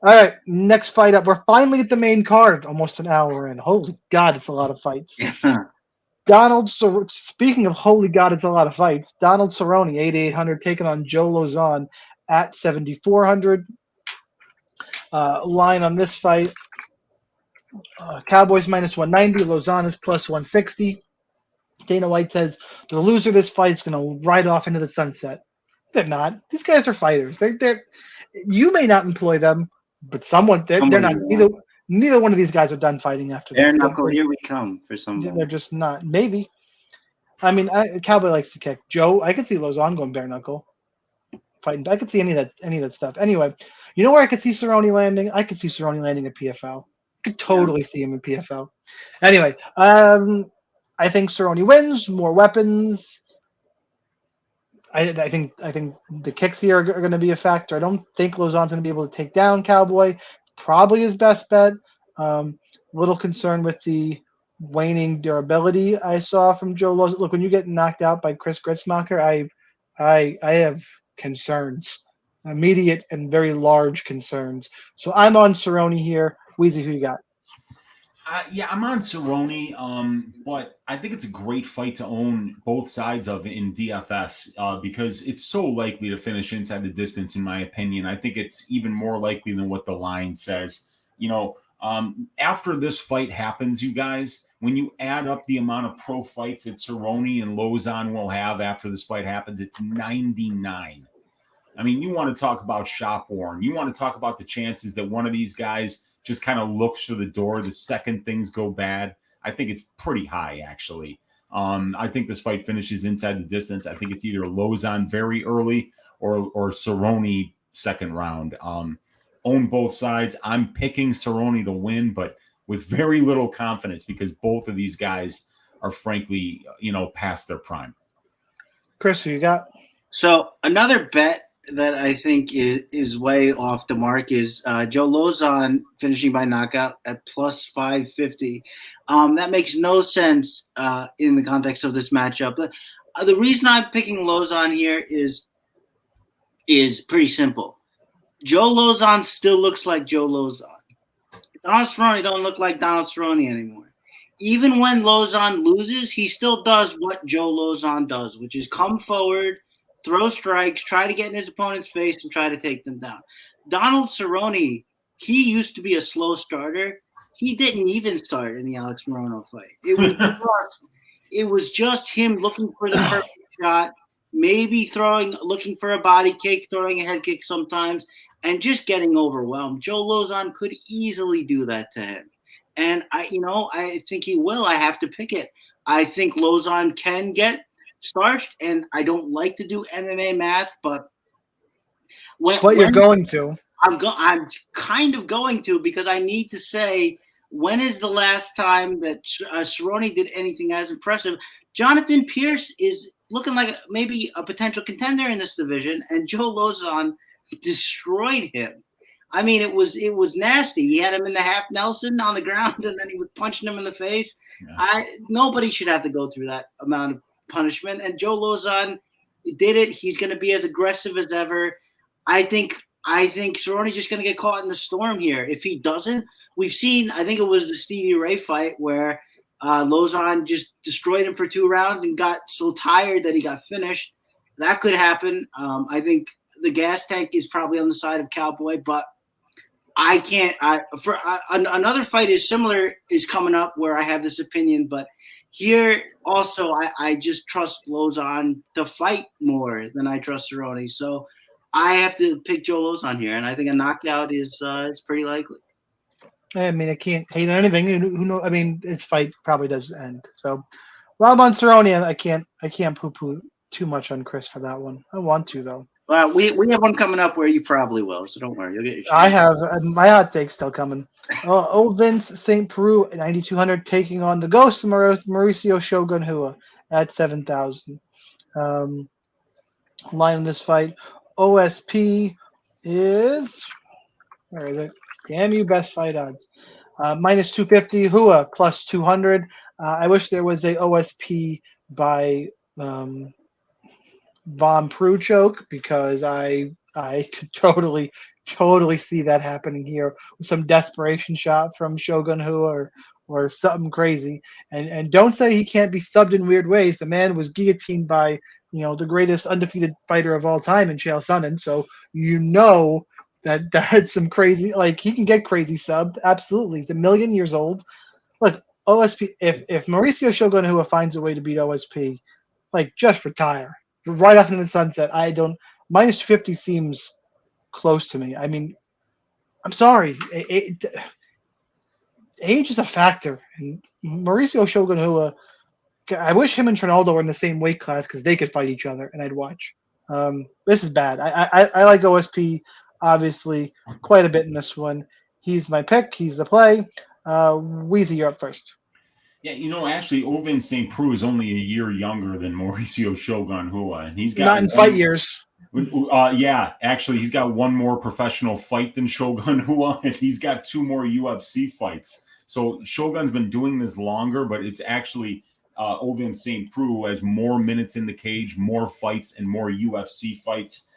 All right, next fight up. We're finally at the main card, almost an hour in. Holy God, it's a lot of fights. Yeah. Speaking of holy God, it's a lot of fights. Donald Cerrone, 8,800, taking on Joe Lozon at 7,400. Line on this fight, Cowboys minus 190, Lozon is plus 160. Dana White says the loser of this fight is going to ride off into the sunset. They're not. These guys are fighters. They're you may not employ them, but they're not. Neither one of these guys are done fighting after this. Bare knuckle, here we come for someone. They're just not. Maybe. I mean, Cowboy likes to kick. Joe, I could see Lozon going bare knuckle fighting. I could see any of that stuff. Anyway, you know where I could see Cerrone landing? I could see Cerrone landing at PFL. I could totally see him in PFL. Anyway, I think Cerrone wins. More weapons. I think the kicks here are going to be a factor. I don't think Lozon's going to be able to take down Cowboy. Probably his best bet. Little concerned with the waning durability I saw from Joe Lozon. Look, when you get knocked out by Chris Gritzmacher, I have concerns, immediate and very large concerns. So I'm on Cerrone here. Wheezy, who you got? Yeah, I'm on Cerrone, but I think it's a great fight to own both sides of in DFS because it's so likely to finish inside the distance, in my opinion. I think it's even more likely than what the line says. You know, after this fight happens, you guys, when you add up the amount of pro fights that Cerrone and Lozon will have after this fight happens, it's 99. I mean, you want to talk about shop worn. You want to talk about the chances that one of these guys just kind of looks for the door the second things go bad. I think it's pretty high, actually. I think this fight finishes inside the distance. I think it's either Lozon very early or Cerrone second round. own both sides. I'm picking Cerrone to win, but with very little confidence because both of these guys are frankly, past their prime. Chris, who you got? So another bet that I think is way off the mark is Joe Lozon finishing by knockout at plus 550. That makes no sense in the context of this matchup. But the reason I'm picking Lozon here is pretty simple. Joe Lozon still looks like Joe Lozon. Donald Cerrone don't look like Donald Cerrone anymore. Even when Lozon loses, he still does what Joe Lozon does, which is come forward, throw strikes, try to get in his opponent's face, and try to take them down. Donald Cerrone, he used to be a slow starter. He didn't even start in the Alex Morono fight. It was just him looking for the perfect shot, maybe looking for a body kick, throwing a head kick sometimes, and just getting overwhelmed. Joe Lozon could easily do that to him. And I think he will. I have to pick it. I think Lozon can get starched, and I don't like to do MMA math, but you're going to. I'm kind of going to, because I need to say, when is the last time that Cerrone did anything as impressive? Jonathan Pierce is looking like maybe a potential contender in this division, and Joe Lozon destroyed him. I mean, it was nasty. He had him in the half Nelson on the ground, and then he was punching him in the face. Yeah. Nobody should have to go through that amount of punishment. And Joe Lozon did it. He's going to be as aggressive as ever. I think Cerrone's just going to get caught in the storm here. If he doesn't, we've seen, I think it was the Stevie Ray fight where Lozon just destroyed him for 2 rounds and got so tired that he got finished. That could happen. I think the gas tank is probably on the side of Cowboy, but I can't. Another fight is coming up where I have this opinion, but here also I just trust Lozon to fight more than I trust Cerrone. So I have to pick Joe Lozon here, and I think a knockout is pretty likely. I mean, I can't hate on anything. Who knows? I mean, this fight probably does end. So, while I'm on Cerrone, I can't poo-poo too much on Chris for that one. I want to though. Well, we have one coming up where you probably will, so don't worry. You'll get your I have my hot take still coming. Vince St. Peru at 9,200 taking on the ghost of Mauricio Shogun Hua at 7,000. Line in this fight, OSP is, where is it? Damn you, best fight odds. Minus 250, Hua plus 200. I wish there was a OSP by Von Prue choke, because I could totally see that happening here with some desperation shot from Shogun Hua or something crazy. And don't say he can't be subbed in weird ways. The man was guillotined by the greatest undefeated fighter of all time in Chael Sonnen. So that's some crazy, like, he can get crazy subbed. Absolutely. He's 1 million years old. Look, OSP, if Mauricio Shogun Hua finds a way to beat OSP, like, just retire. Right off into the sunset. Minus 50 seems close to me. I mean, I'm sorry. Age is a factor. And Mauricio Shogun Hua, I wish him and Trinaldo were in the same weight class, because they could fight each other and I'd watch. This is bad. I like OSP, obviously, quite a bit in this one. He's my pick. He's the play. Wheezy, you're up first. Yeah, actually, Ovin St. Preux is only a year younger than Mauricio Shogun Hua, and he's got not in fight years. Actually, he's got one more professional fight than Shogun Hua, and he's got 2 more UFC fights. So Shogun's been doing this longer, but it's actually Ovin St. Preux who has more minutes in the cage, more fights, and more UFC fights.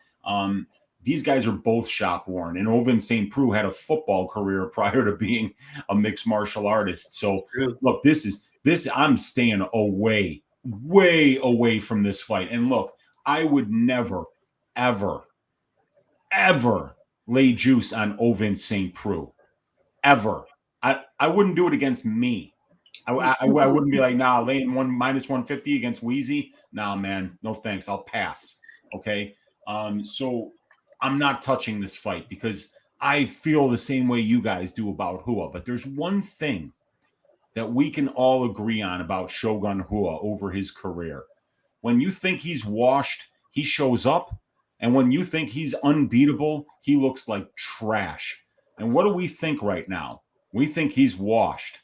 These guys are both shop worn, and Ovin St. Preux had a football career prior to being a mixed martial artist. So look, I'm staying way away from this fight. And look, I would never, ever lay juice on Ovin St. Preux. Ever. I wouldn't do it against me. I wouldn't be like, nah, laying minus 150 against Wheezy. Nah, man, no thanks. I'll pass. Okay. So I'm not touching this fight because I feel the same way you guys do about Hua. But there's one thing that we can all agree on about Shogun Hua over his career. When you think he's washed, he shows up And when you think he's unbeatable, he looks like trash. And what do we think right now? We think he's washed.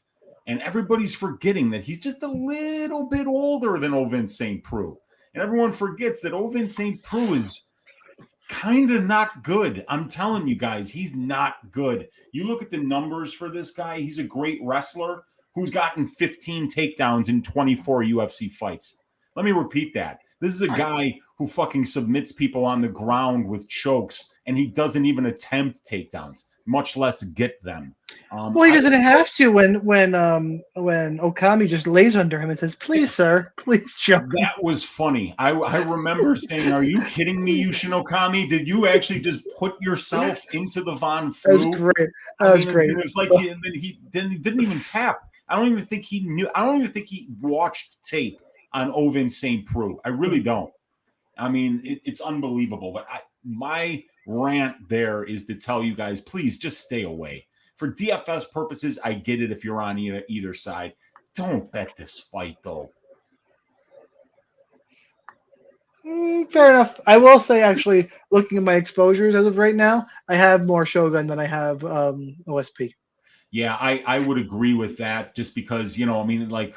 And everybody's forgetting that he's just a little bit older than Ovin St. Preux. And everyone forgets that Ovin St. Preux is kind of not good. I'm telling you guys, he's not good. You look at the numbers for this guy, he's a great wrestler who's gotten 15 takedowns in 24 UFC fights. Let me repeat that. This is a guy who fucking submits people on the ground with chokes, and he doesn't even attempt takedowns, much less get them. Well, he doesn't have to when Okami just lays under him and says, "Please, sir, please jump." That was funny. I remember saying, "Are you kidding me, Yushin Okami? Did you actually just put yourself into the Von Flu?" That was great. That was great. It's like he didn't even tap. I don't even think he knew. I don't even think he watched tape on Ovin St. Preux. I really don't. I mean, it's unbelievable. But my rant there is to tell you guys, please just stay away. For DFS purposes, I get it if you're on either side. Don't bet this fight, though. Fair enough. I will say, actually, looking at my exposures as of right now, I have more Shogun than I have OSP. Yeah, I would agree with that just because, I mean, like,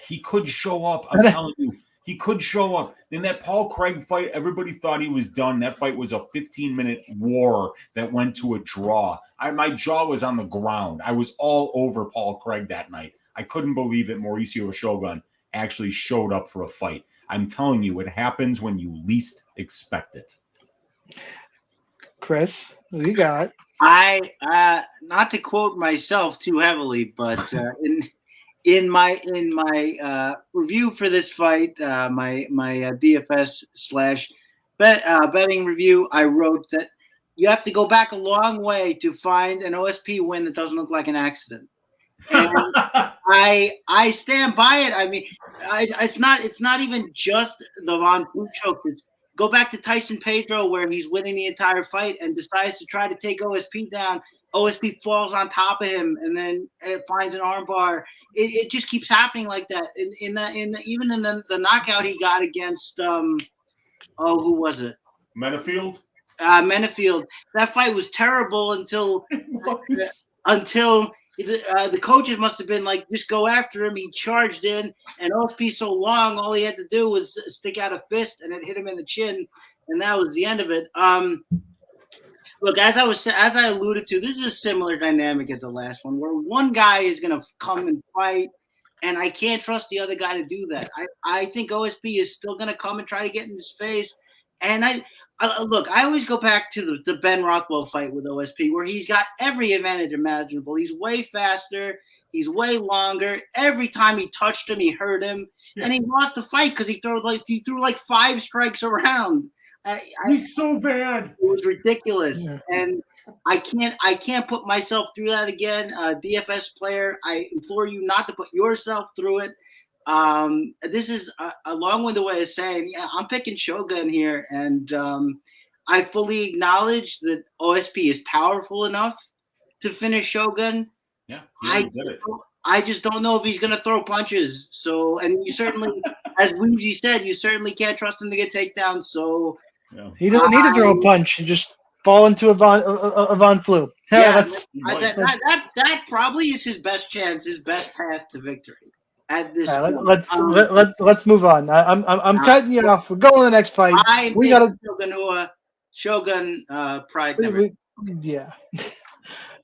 he could show up. I'm telling you, he could show up. In that Paul Craig fight, everybody thought he was done. That fight was a 15-minute war that went to a draw. My jaw was on the ground. I was all over Paul Craig that night. I couldn't believe that Mauricio Shogun actually showed up for a fight. I'm telling you, it happens when you least expect it. Chris, what you got? I not to quote myself too heavily, but in my review for this fight, my DFS / betting review, I wrote that you have to go back a long way to find an OSP win that doesn't look like an accident. And I stand by it. I mean, it's not even just the Von Flu choke. Go back to Tyson Pedro where he's winning the entire fight and decides to try to take OSP down. OSP falls on top of him and then it finds an armbar. It just keeps happening like that. Even in the knockout he got against who was it? Menafield. Menafield. That fight was terrible until the coaches must have been like, just go after him. He charged in, and OSP so long, all he had to do was stick out a fist, and it hit him in the chin, and that was the end of it. Look, as I alluded to, this is a similar dynamic as the last one, where one guy is going to come and fight, and I can't trust the other guy to do that. I think OSP is still going to come and try to get in his face, and look, I always go back to the Ben Rothwell fight with OSP, where he's got every advantage imaginable. He's way faster. He's way longer. Every time he touched him, he hurt him. Yeah. And he lost the fight because he threw like 5 strikes around. He's so bad. It was ridiculous. Yeah. And I can't put myself through that again. DFS player, I implore you not to put yourself through it. This is a long-winded way of saying, yeah, I'm picking Shogun here, and I fully acknowledge that OSP is powerful enough to finish Shogun. Yeah, I just don't know if he's going to throw punches. So, and you certainly, as Wheezy said, you certainly can't trust him to get takedowns. So he doesn't need to throw a punch and just fall into a Von Flu. Yeah, that probably is his best chance, his best path to victory. At this let's move on. I'm cutting you off. We're going to the next fight. We got Shogun pride. Yeah.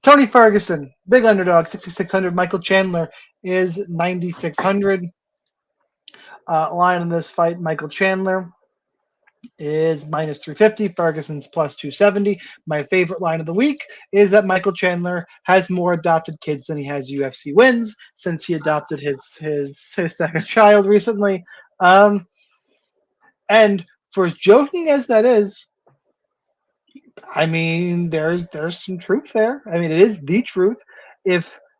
Tony Ferguson, big underdog, 6,600. Michael Chandler is 9,600. Line in this fight, Michael Chandler is minus 350. Ferguson's plus 270. My favorite line of the week is that Michael Chandler has more adopted kids than he has UFC wins, since he adopted his second child recently. And for as joking as that is, I mean, there's some truth there. I mean, it is the truth.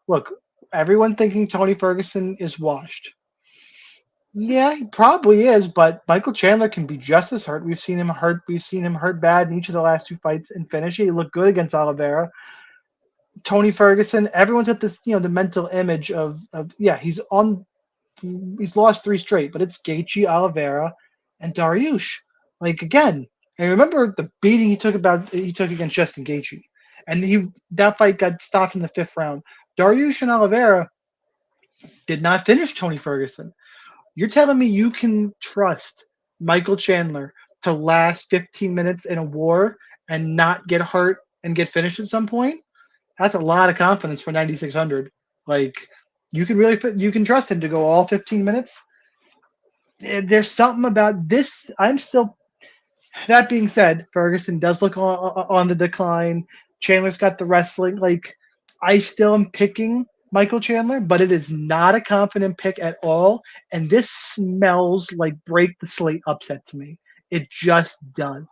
Look, everyone thinking Tony Ferguson is washed. Yeah, he probably is, but Michael Chandler can be just as hurt. We've seen him hurt. We've seen him hurt bad in each of the last 2 fights and finish. He looked good against Oliveira. Tony Ferguson, everyone's at this, the mental image of he's lost 3 straight, but it's Gaethje, Oliveira, and Dariush. Like, again, And remember the beating he took against Justin Gaethje, and that fight got stopped in the 5th round. Dariush and Oliveira did not finish Tony Ferguson. You're telling me you can trust Michael Chandler to last 15 minutes in a war and not get hurt and get finished at some point? That's a lot of confidence for 9,600. Like, you can trust him to go all 15 minutes. There's something about this. That being said, Ferguson does look on the decline. Chandler's got the wrestling. Like, I still am picking Michael Chandler, but it is not a confident pick at all. And this smells like break the slate upset to me. It just does.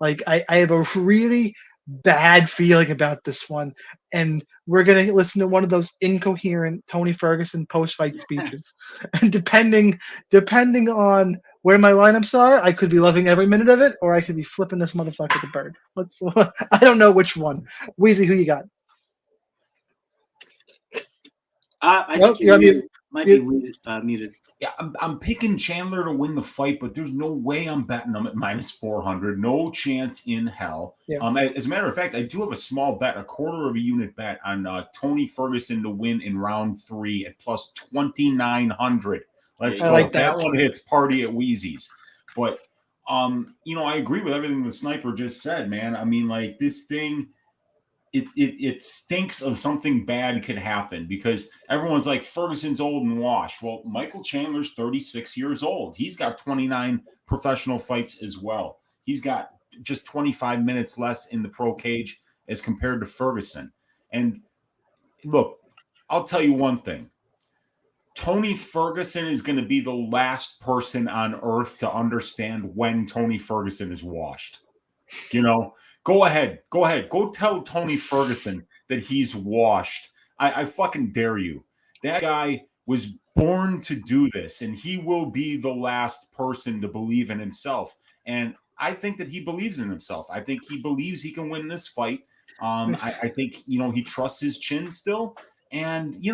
Like, I have a really bad feeling about this one. And we're going to listen to one of those incoherent Tony Ferguson post-fight speeches. And depending on where my lineups are, I could be loving every minute of it, or I could be flipping this motherfucker the bird. I don't know which one. Wheezy, who you got? I think you're muted. Might be muted. Yeah, I'm picking Chandler to win the fight, but there's no way I'm betting him at -400. No chance in hell. Yeah. As a matter of fact, I do have a small bet, a quarter of a unit bet on Tony Ferguson to win in round 3 at +2,900. Let's go. like If that one hits, party at Wheezy's. But I agree with everything the sniper just said, man. I mean, like, this thing. It stinks of something bad could happen because everyone's like, Ferguson's old and washed. Well, Michael Chandler's 36 years old. He's got 29 professional fights as well. He's got just 25 minutes less in the pro cage as compared to Ferguson. And look, I'll tell you one thing. Tony Ferguson is going to be the last person on earth to understand when Tony Ferguson is washed. Go ahead. Go tell Tony Ferguson that he's washed. I fucking dare you. That guy was born to do this, and he will be the last person to believe in himself. And I think that he believes in himself. I think he believes he can win this fight. I think, he trusts his chin still. And,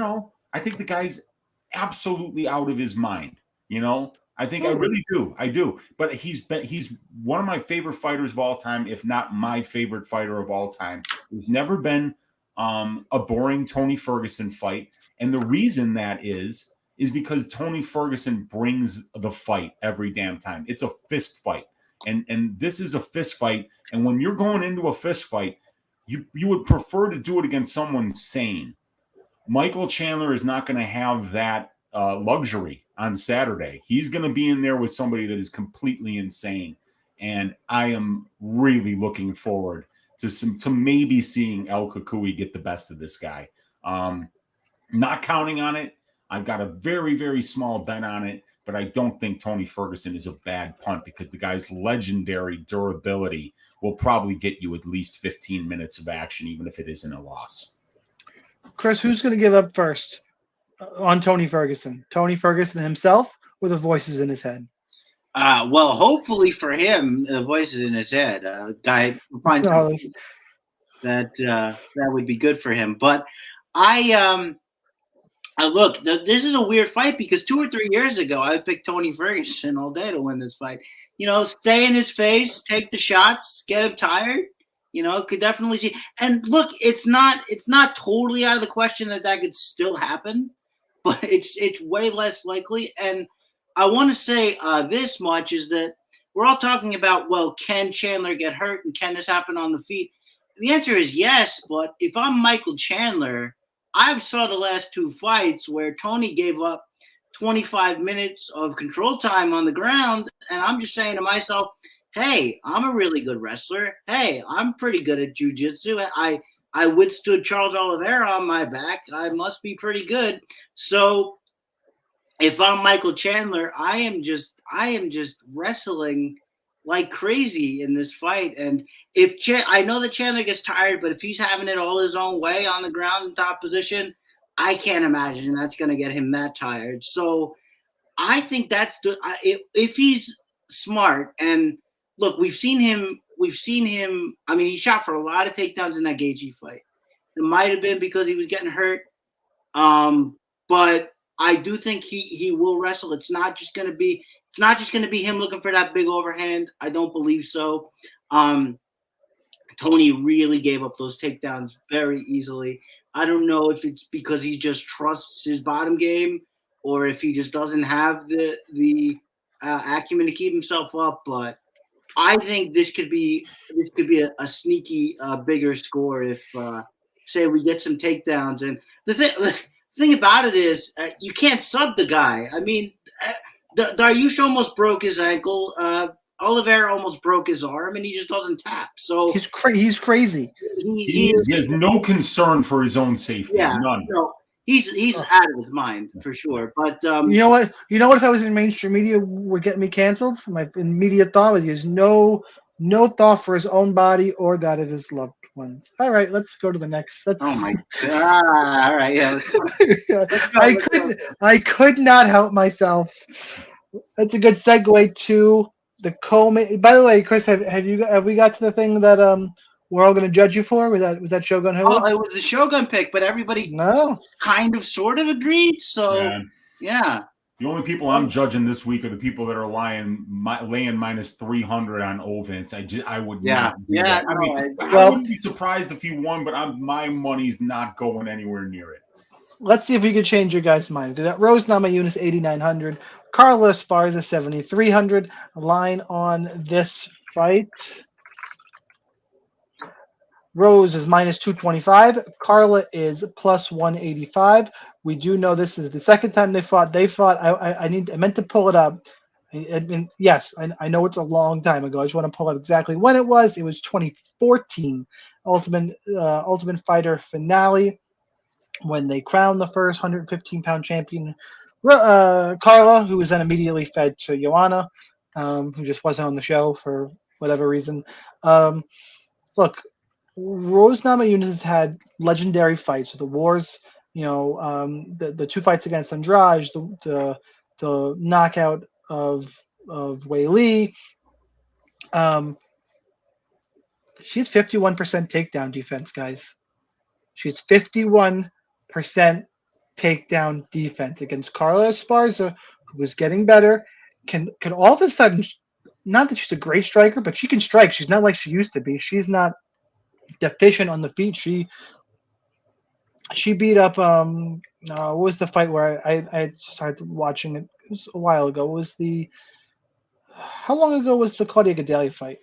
I think the guy's absolutely out of his mind, I think I really do. I do. But he's one of my favorite fighters of all time, if not my favorite fighter of all time. There's never been a boring Tony Ferguson fight. And the reason that is because Tony Ferguson brings the fight every damn time. It's a fist fight. And this is a fist fight. And when you're going into a fist fight, you would prefer to do it against someone sane. Michael Chandler is not going to have that luxury on Saturday. He's going to be in there with somebody that is completely insane. And I am really looking forward to maybe seeing El Kukui get the best of this guy. Not counting on it. I've got a very, very small bet on it, but I don't think Tony Ferguson is a bad punt because the guy's legendary durability will probably get you at least 15 minutes of action, even if it isn't a loss. Chris, who's going to give up first on Tony Ferguson? Tony Ferguson himself or the voices in his head? Well, hopefully for him, the voices in his head. Guy finds that would be good for him. But look, this is a weird fight because 2 or 3 years ago, I picked Tony Ferguson all day to win this fight. Stay in his face, take the shots, get him tired. Could definitely see. And look, it's not totally out of the question that could still happen, but it's way less likely. And I want to say this much is that we're all talking about, well, can Chandler get hurt and can this happen on the feet? The answer is yes, but if I'm Michael Chandler, I've saw the last 2 fights where Tony gave up 25 minutes of control time on the ground, and I'm just saying to myself, hey, I'm a really good wrestler. Hey, I'm pretty good at jiu-jitsu. I withstood Charles Oliveira on my back. I must be pretty good. So if I'm Michael Chandler, I am just wrestling like crazy in this fight. And I know that Chandler gets tired, but if he's having it all his own way on the ground in top position, I can't imagine that's going to get him that tired. So I think that's if he's smart. And look, we've seen him. I mean, he shot for a lot of takedowns in that Gaethje fight. It might have been because he was getting hurt, but I do think he will wrestle. It's not just going to be It's not just going to be him looking for that big overhand. I don't believe so. Tony really gave up those takedowns very easily. I don't know if it's because he just trusts his bottom game or if he just doesn't have the acumen to keep himself up. But I think this could be a sneaky bigger score if say we get some takedowns. And the thing about it is you can't sub the guy. I mean, Dariush almost broke his ankle. Oliveira almost broke his arm, and he just doesn't tap. So he's crazy. He has no concern for his own safety. Yeah, none. So he's out of his mind for sure. But you know what? If I was in mainstream media, would get me canceled. My immediate thought was he has no thought for his own body or that of his loved ones. All right, let's go to the next. Oh my god! All right, yeah. I could not help myself. That's a good segue to the co-main. By the way, Chris, have we got to the thing that we're all going to judge you for? Was that Shogun Hill? Oh, it was the Shogun pick, but everybody kind of sort of agreed. So yeah. The only people I'm judging this week are the people that are laying minus 300 on Ovens. I would not do that. I mean, I wouldn't be surprised if he won, but my money's not going anywhere near it. Let's see if we can change your guys' mind. Rose Namajunas 8,900, Carla Esparza 7,300. Line on this fight. Rose is minus 225. Carla is plus 185. We do know this is the second time they fought. I meant to pull it up. Yes, I know it's a long time ago. I just want to pull up exactly when it was. It was 2014 Ultimate Fighter finale when they crowned the first 115-pound champion, Carla, who was then immediately fed to Joanna, who just wasn't on the show for whatever reason. Look, Rose Namajunas has had legendary fights. The wars, the two fights against Andrade, the knockout of Wei Li. She's 51% takedown defense, guys. She's 51% takedown defense against Carla Esparza, who was getting better. Can all of a sudden, not that she's a great striker, but she can strike. She's not like she used to be. She's not deficient on the feet. She beat up what was the fight where I started watching it? It was a while ago. How long ago was the Claudia Gadelha fight?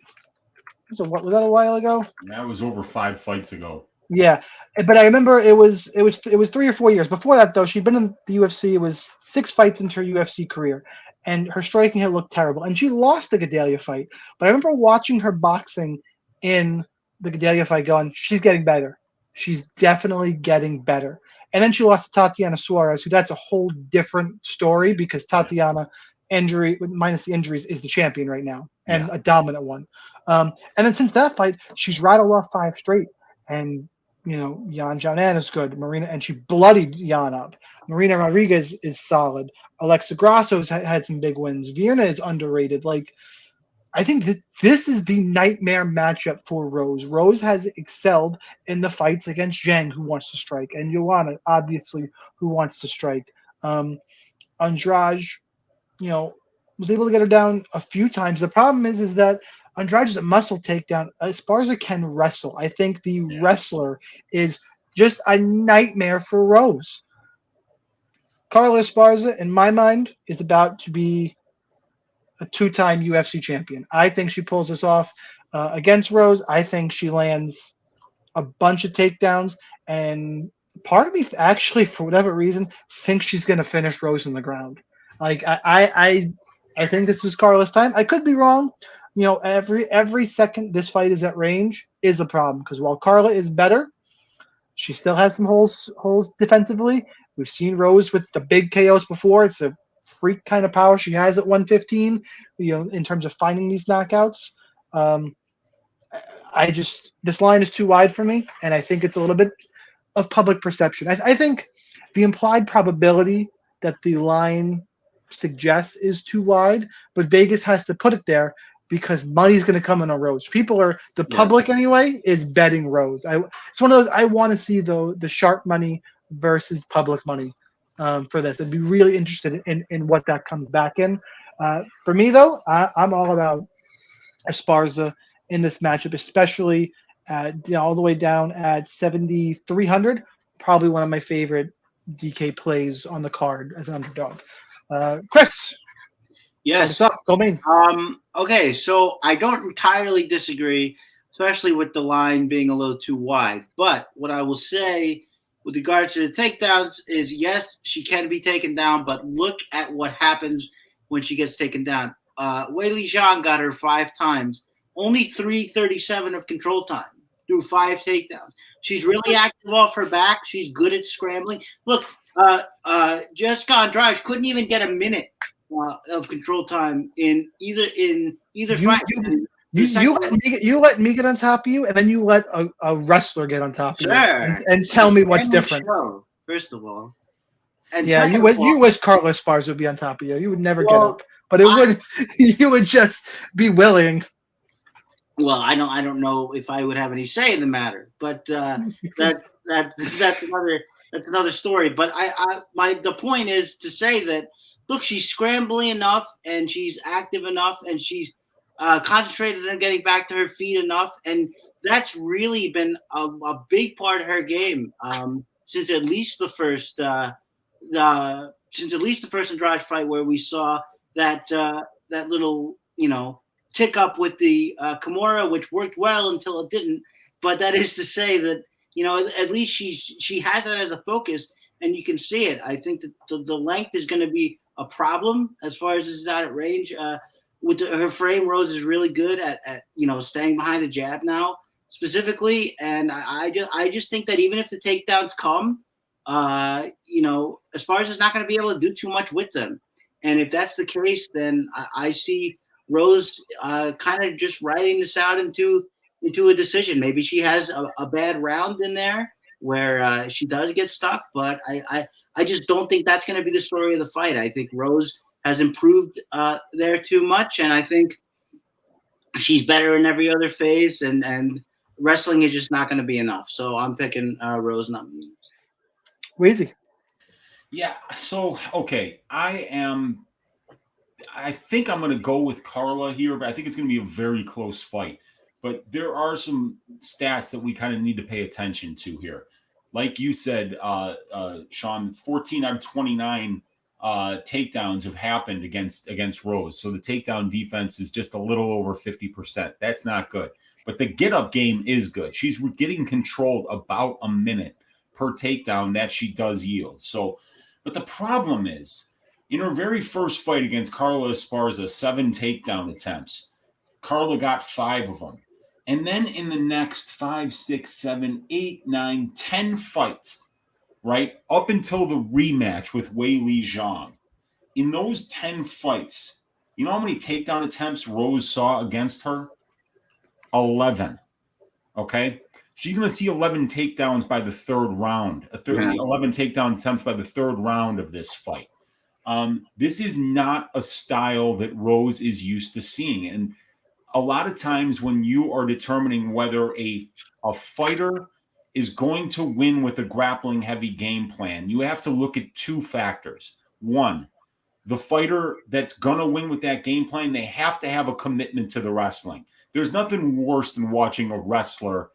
Was that a while ago? That was over 5 fights ago. Yeah, but I remember it was 3 or 4 years before that though. She'd been in the UFC. It was 6 fights into her UFC career, and her striking had looked terrible. And she lost the Gadelha fight. But I remember watching her boxing in the Gadelha fight, going, she's getting better. She's definitely getting better. And then she lost to Tatiana Suarez, who that's a whole different story because Tatiana, minus the injuries, is the champion right now and a dominant one. And then since that fight, she's rattled off 5 straight. And Yan Xiaonan is good. Marina, and she bloodied Yan up. Marina Rodriguez is solid. Alexa Grasso's had some big wins. Virna is underrated. I think that this is the nightmare matchup for Rose. Rose has excelled in the fights against Zhang, who wants to strike, and Joanna, obviously, who wants to strike. Andrade, was able to get her down a few times. The problem is that Andrade's a muscle takedown. Esparza can wrestle. I think the wrestler is just a nightmare for Rose. Carla Esparza, in my mind, is about to be a 2-time UFC champion. I think she pulls this off against Rose. I think she lands a bunch of takedowns, and part of me actually, for whatever reason, thinks she's going to finish Rose on the ground. I think this is Carla's time. I could be wrong. Every second this fight is at range is a problem because while Carla is better, she still has some holes defensively. We've seen Rose with the big KOs before. It's a freak kind of power she has at 115, in terms of finding these knockouts. This line is too wide for me, and I think it's a little bit of public perception. I think the implied probability that the line suggests is too wide, but Vegas has to put it there because money's going to come in on Rose. The public anyway, is betting Rose. It's one of those, I want to see the sharp money versus public money for this. I'd be really interested in what that comes back in. For me, though, I'm all about Esparza in this matchup, especially all the way down at 7,300. Probably one of my favorite DK plays on the card as an underdog. Chris, start us Yes. off. Go main. Okay, so I don't entirely disagree, especially with the line being a little too wide. But what I will say with regards to the takedowns is yes, she can be taken down, but look at what happens when she gets taken down. Weili Zhang got her 5 times, only 3:37 of control time through 5 takedowns. She's really active off her back. She's good at scrambling. Look, Jessica Andrade couldn't even get a minute of control time in either fight. You let me get on top of you, and then you let a wrestler get on top of you, Sure. and tell me what's different. Show, first of all. And Yeah, second of all, you wish Carla Esparza would be on top of you. You would never get Well, up, but you would just be willing. well, I don't know if I would have any say in the matter, but that's another story. But the point is to say that look, she's scrambling enough and she's active enough and she's concentrated on getting back to her feet enough, and that's really been a big part of her game since at least the first Andrade fight where we saw that that little tick up with the Kimura, which worked well until it didn't. But that is to say that at least she has that as a focus, and you can see it. I think that the length is going to be a problem as far as this is out at range. With her frame, Rose is really good at staying behind the jab now specifically, and I just think that even if the takedowns come, Esparza is not going to be able to do too much with them. And if that's the case, then I see Rose kind of just writing this out into a decision. Maybe she has a bad round in there where she does get stuck, but I just don't think that's going to be the story of the fight. I think Rose has improved there too much, and I think she's better in every other phase, and wrestling is just not going to be enough. So I'm picking Rose, not me. Wheezy. Yeah. So okay, I think I'm going to go with Carla here, but I think it's going to be a very close fight. But there are some stats that we kind of need to pay attention to here. Like you said, Shaun, 14 out of 29 takedowns have happened against Rose. So the takedown defense is just a little over 50%. That's not good. But the get-up game is good. She's getting controlled about a minute per takedown that she does yield. So, but the problem is, in her very first fight against Carla Esparza, 7 takedown attempts. Carla got 5 of them. And then in the next 5, 6, 7, 8, 9, 10 fights, right, up until the rematch with Weili Zhang, in those 10 fights, you know how many takedown attempts Rose saw against her? 11. Okay? She's going to see 11 takedowns by the third round, 11 takedown attempts by the third round of this fight. This is not a style that Rose is used to seeing. And a lot of times when you are determining whether a fighter is going to win with a grappling heavy game plan, you have to look at 2 factors. One, the fighter that's going to win with that game plan, they have to have a commitment to the wrestling. There's nothing worse than watching a wrestler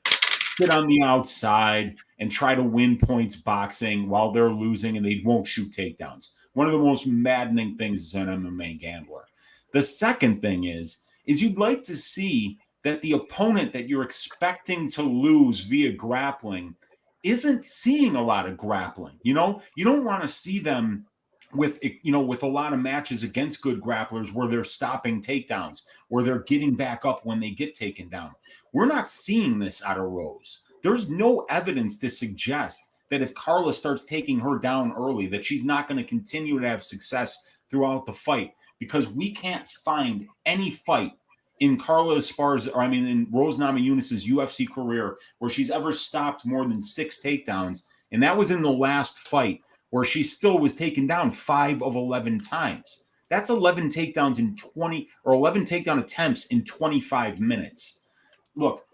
sit on the outside and try to win points boxing while they're losing and they won't shoot takedowns. One of the most maddening things as an MMA gambler. The second thing is you'd like to see that the opponent that you're expecting to lose via grappling isn't seeing a lot of grappling. You don't want to see them with a lot of matches against good grapplers where they're stopping takedowns, where they're getting back up when they get taken down. We're not seeing this out of Rose. There's no evidence to suggest that if Carla starts taking her down early, that she's not going to continue to have success throughout the fight, because we can't find any fight in Carla Esparza, in Rose Namajunas' UFC career where she's ever stopped more than 6 takedowns. And that was in the last fight where she still was taken down 5 of 11 times. That's 11 takedowns in 11 takedown attempts in 25 minutes. Look,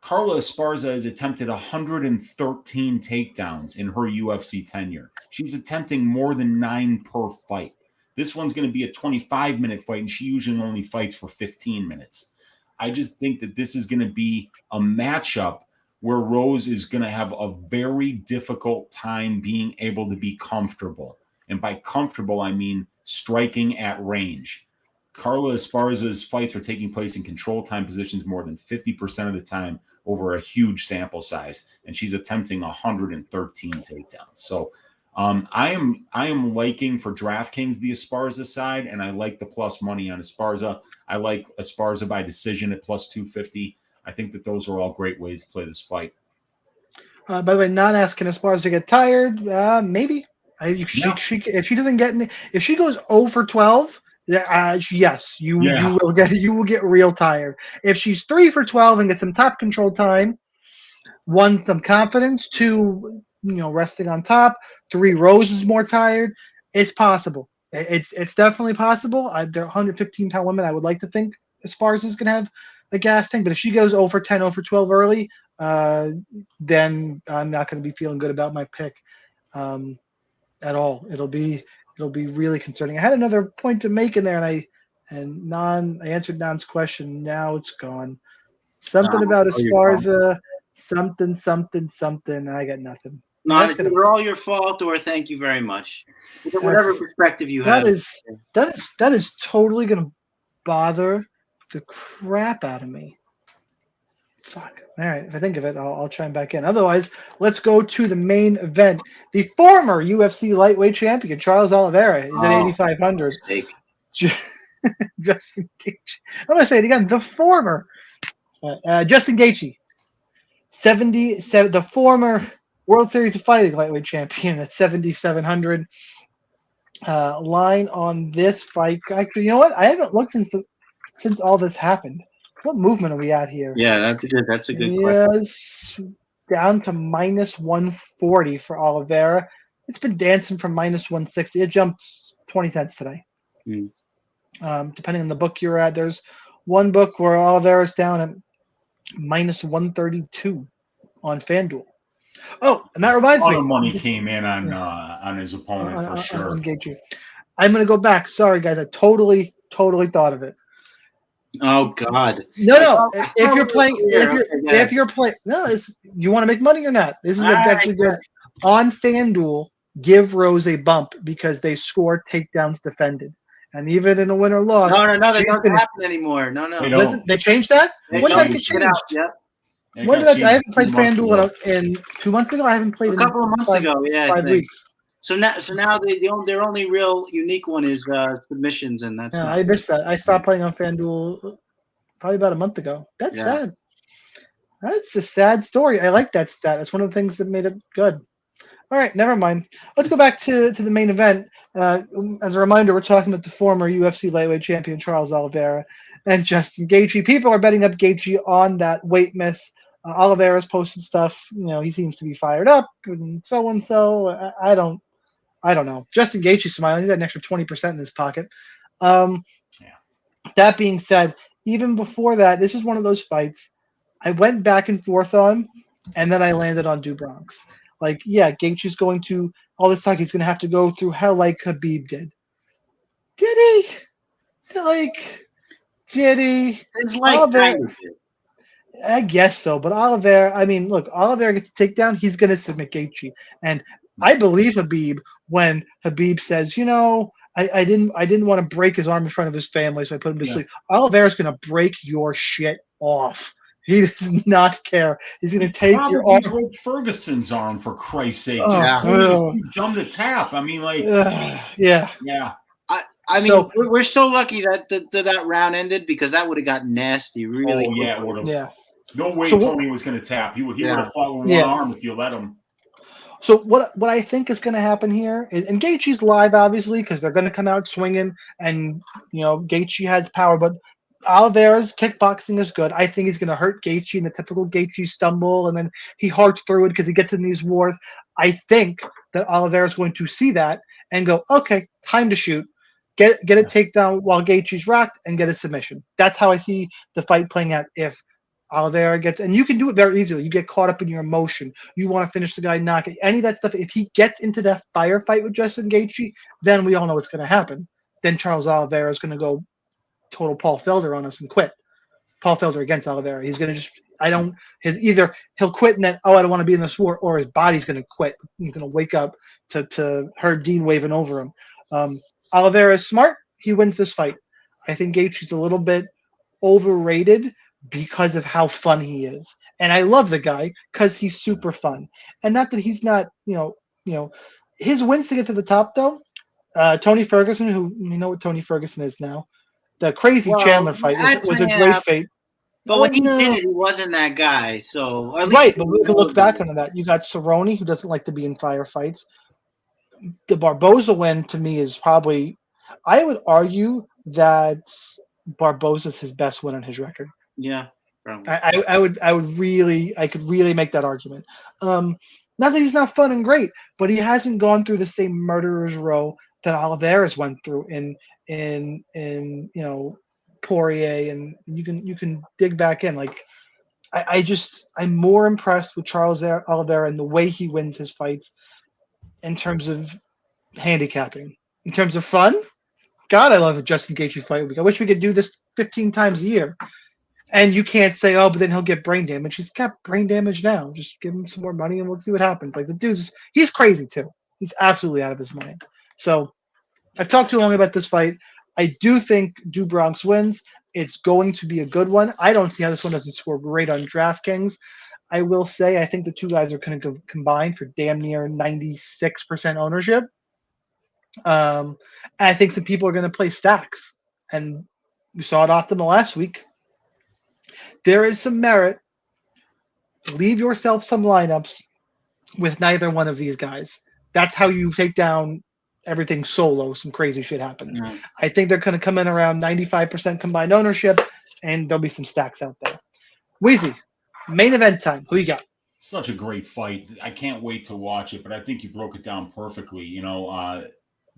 Carla Esparza has attempted 113 takedowns in her UFC tenure. She's attempting more than 9 per fight. This one's going to be a 25-minute fight, and she usually only fights for 15 minutes. I just think that this is going to be a matchup where Rose is going to have a very difficult time being able to be comfortable. And by comfortable, I mean striking at range. Carla Esparza's fights are taking place in control time positions more than 50% of the time over a huge sample size, and she's attempting 113 takedowns. So I am liking for DraftKings the Esparza side, and I like the plus money on Esparza. I like Esparza by decision at plus 250. I think that those are all great ways to play this fight. By the way, not asking Esparza to get tired. Maybe if she doesn't get if she goes 0 for 12, yes, you will get real tired. If she's 3 for 12 and gets some top control time, 1, some confidence, 2, resting on top, 3, Rose is more tired. It's possible. It's definitely possible. They're 115-pound women. I would like to think Esparza is going to have a gas tank, but if she goes 0 for 10, 0 for 12 early, then I'm not going to be feeling good about my pick at all. It'll be really concerning. I had another point to make in there, and I answered Don's question. Now it's gone. Something about Esparza, something. I got nothing. No, it's either all your fault or thank you very much. Whatever perspective you have. That is totally going to bother the crap out of me. Fuck. All right. If I think of it, I'll chime back in. Otherwise, let's go to the main event. The former UFC lightweight champion, Charles Oliveira, is at 8,500. Justin Gaethje. I'm going to say it again. The former Justin Gaethje, 77, the former World Series of Fighting lightweight champion at 7,700. Line on this fight. Actually, you know what? I haven't looked since all this happened. What movement are we at here? Yeah, that's a good question. Down to minus 140 for Oliveira. It's been dancing from minus 160. It jumped 20 cents today. Depending on the book you're at, there's one book where Oliveira's down at minus 132 on FanDuel. Oh, and that reminds me. A lot of money came in on his opponent for sure. On Gaethje. I'm going to go back. Sorry, guys. I totally thought of it. Oh God! No. If you're playing, you want to make money or not? This is actually good. On FanDuel, give Rose a bump because they score takedowns defended, and even in a win or loss. No, that doesn't happen anymore. No. They changed that. When did that get changed? Yep. When did that? I haven't played FanDuel in 2 months ago. I haven't played a couple of months ago. Yeah, 5 weeks. So now their only real unique one is submissions, and that's. Yeah, I missed that. I stopped playing on FanDuel probably about a month ago. That's sad. That's a sad story. I like that stat. It's one of the things that made it good. All right, never mind. Let's go back to the main event. As a reminder, we're talking about the former UFC lightweight champion Charles Oliveira and Justin Gaethje. People are betting up Gaethje on that weight miss. Oliveira's posted stuff. He seems to be fired up and so. I don't know. Justin Gaethje smiling. He's got an extra 20% in his pocket. That being said, even before that, this is one of those fights I went back and forth on, and then I landed on Do Bronx. Gaethje's going to all this talk. He's going to have to go through hell like Khabib did. Did he? Did he? It's Oliveira. I guess so, but Oliveira. I mean, look, Oliveira gets a takedown. He's going to submit Gaethje, and I believe Khabib when Khabib says, I didn't want to break his arm in front of his family, so I put him to sleep. Oliveira's going to break your shit off. He does not care. He's going to take your arm. Broke Ferguson's arm, for Christ's sake. Just dumb to tap. I mean, yeah. I mean, we're so lucky that round ended because that would have got nasty. Really. Oh yeah, it would have. Yeah. No way Tony was going to tap. He would have fought with one arm if you let him. So what I think is going to happen here is, and Gaethje's live obviously because they're going to come out swinging, and Gaethje has power, but Oliveira's kickboxing is good. I think he's going to hurt Gaethje in the typical Gaethje stumble, and then he harks through it because he gets in these wars. I think that Oliveira's going to see that and go, okay, time to shoot. Get a takedown while Gaethje's rocked and get a submission. That's how I see the fight playing out. If Oliveira gets, and you can do it very easily. You get caught up in your emotion. You want to finish the guy, knock it. Any of that stuff. If he gets into that firefight with Justin Gaethje, then we all know what's going to happen. then Charles Oliveira is going to go total Paul Felder on us and quit. Paul Felder against Oliveira. He's going to just, either he'll quit and then, I don't want to be in this war, or his body's going to quit. He's going to wake up to Herb Dean waving over him. Oliveira is smart. He wins this fight. I think Gaethje's a little bit overrated because of how fun he is. And I love the guy because he's super fun. And not that he's not, his wins to get to the top, though, Tony Ferguson, who you know what Tony Ferguson is now, the crazy Chandler fight was a great fight. But when he did it, he wasn't that guy. So right, but we can look back on that. You got Cerrone, who doesn't like to be in firefights. The Barboza win to me is probably, I would argue that Barboza's his best win on his record. Yeah, probably. I could really make that argument. Not that he's not fun and great, but he hasn't gone through the same murderer's row that Oliveira's went through in Poirier, and you can dig back in. Like I'm more impressed with Charles Oliveira and the way he wins his fights in terms of handicapping. In terms of fun, God, I love a Justin Gaethje fight week. I wish we could do this 15 times a year. And you can't say, but then he'll get brain damage. He's got brain damage now. Just give him some more money and we'll see what happens. Like, the dude's, he's crazy too. He's absolutely out of his mind. So I've talked too long about this fight. I do think Do Bronx wins. It's going to be a good one. I don't see how this one doesn't score great on DraftKings. I will say I think the two guys are going to combine for damn near 96% ownership. And I think some people are going to play stacks. And we saw it optimal last week. There is some merit. Leave yourself some lineups with neither one of these guys. That's how you take down everything solo. Some crazy shit happens. Mm-hmm. I think they're going to come in around 95% combined ownership, and there'll be some stacks out there. Wheezy, main event time. Who you got? Such a great fight. I can't wait to watch it, but I think you broke it down perfectly.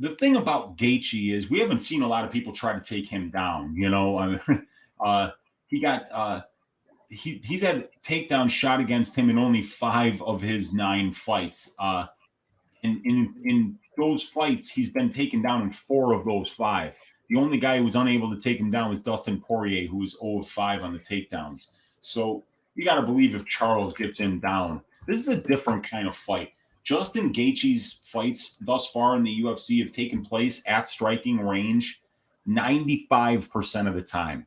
The thing about Gaethje is we haven't seen a lot of people try to take him down. He's had takedown shot against him in only 5 of his 9 fights. In those fights, he's been taken down in 4 of those 5. The only guy who was unable to take him down was Dustin Poirier, who was 0 of 5 on the takedowns. So you got to believe if Charles gets him down, this is a different kind of fight. Justin Gaethje's fights thus far in the UFC have taken place at striking range 95% of the time.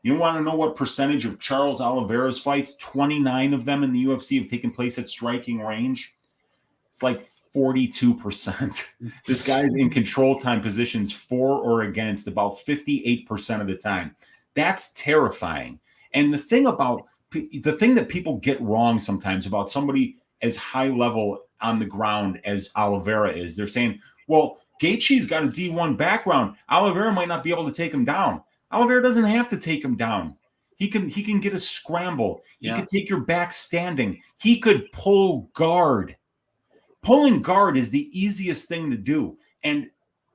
You want to know what percentage of Charles Oliveira's fights? 29 of them in the UFC have taken place at striking range. It's like 42%. This guy's in control time positions for or against about 58% of the time. That's terrifying. And the thing that people get wrong sometimes about somebody as high level on the ground as Oliveira is, they're saying, well, Gaethje's got a D1 background. Oliveira might not be able to take him down. Oliveira doesn't have to take him down. He can get a scramble. He could take your back standing. He could pull guard. Pulling guard is the easiest thing to do. And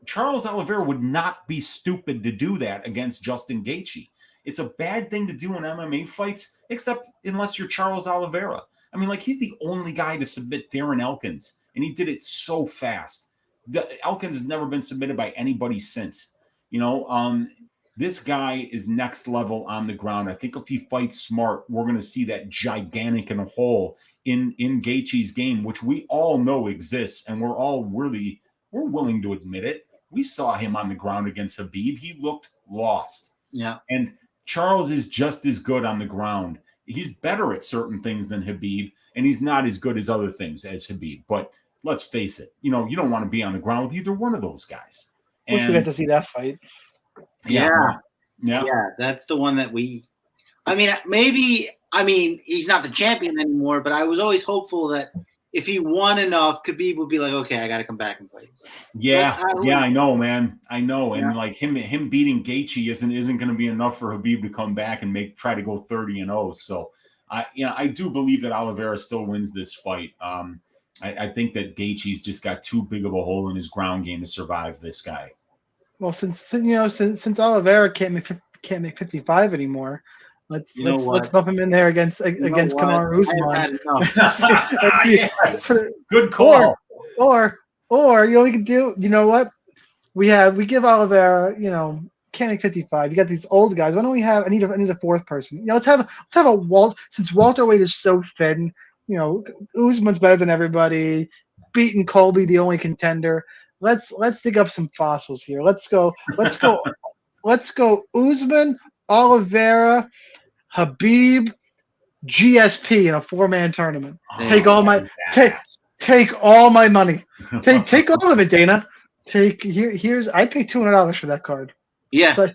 Charles Oliveira would not be stupid to do that against Justin Gaethje. It's a bad thing to do in MMA fights, except unless you're Charles Oliveira. I mean, like, he's the only guy to submit Darren Elkins, and he did it so fast. Elkins has never been submitted by anybody since. This guy is next level on the ground. I think if he fights smart, we're going to see that gigantic in a hole in Gaethje's game, which we all know exists, and we're willing to admit it. We saw him on the ground against Khabib. He looked lost. Yeah. And Charles is just as good on the ground. He's better at certain things than Khabib, and he's not as good as other things as Khabib. But let's face it, you don't want to be on the ground with either one of those guys. Wish we got to see that fight. Yeah, that's the one that he's not the champion anymore, but I was always hopeful that if he won enough, Khabib would be like, okay, I got to come back and fight. I know, man. I know. And like him beating Gaethje isn't going to be enough for Khabib to come back and try to go 30-0. So I do believe that Oliveira still wins this fight. I think that Gaethje's just got too big of a hole in his ground game to survive this guy. Well, since Oliveira can't make 55 anymore, let's bump him in there against Kamaru Usman. Yes. Good call. Or we could do. You know what? we give Oliveira, can't make 55. You got these old guys. Why don't we have? I need a fourth person. Let's have a Walt. Since welterweight is so thin, Usman's better than everybody. He's beaten Colby, the only contender. Let's dig up some fossils here. Let's go. Usman, Oliveira, Habib, GSP in a 4-man tournament. Take all my money. Take all of it, Dana. Here's I paid $200 for that card. Yeah.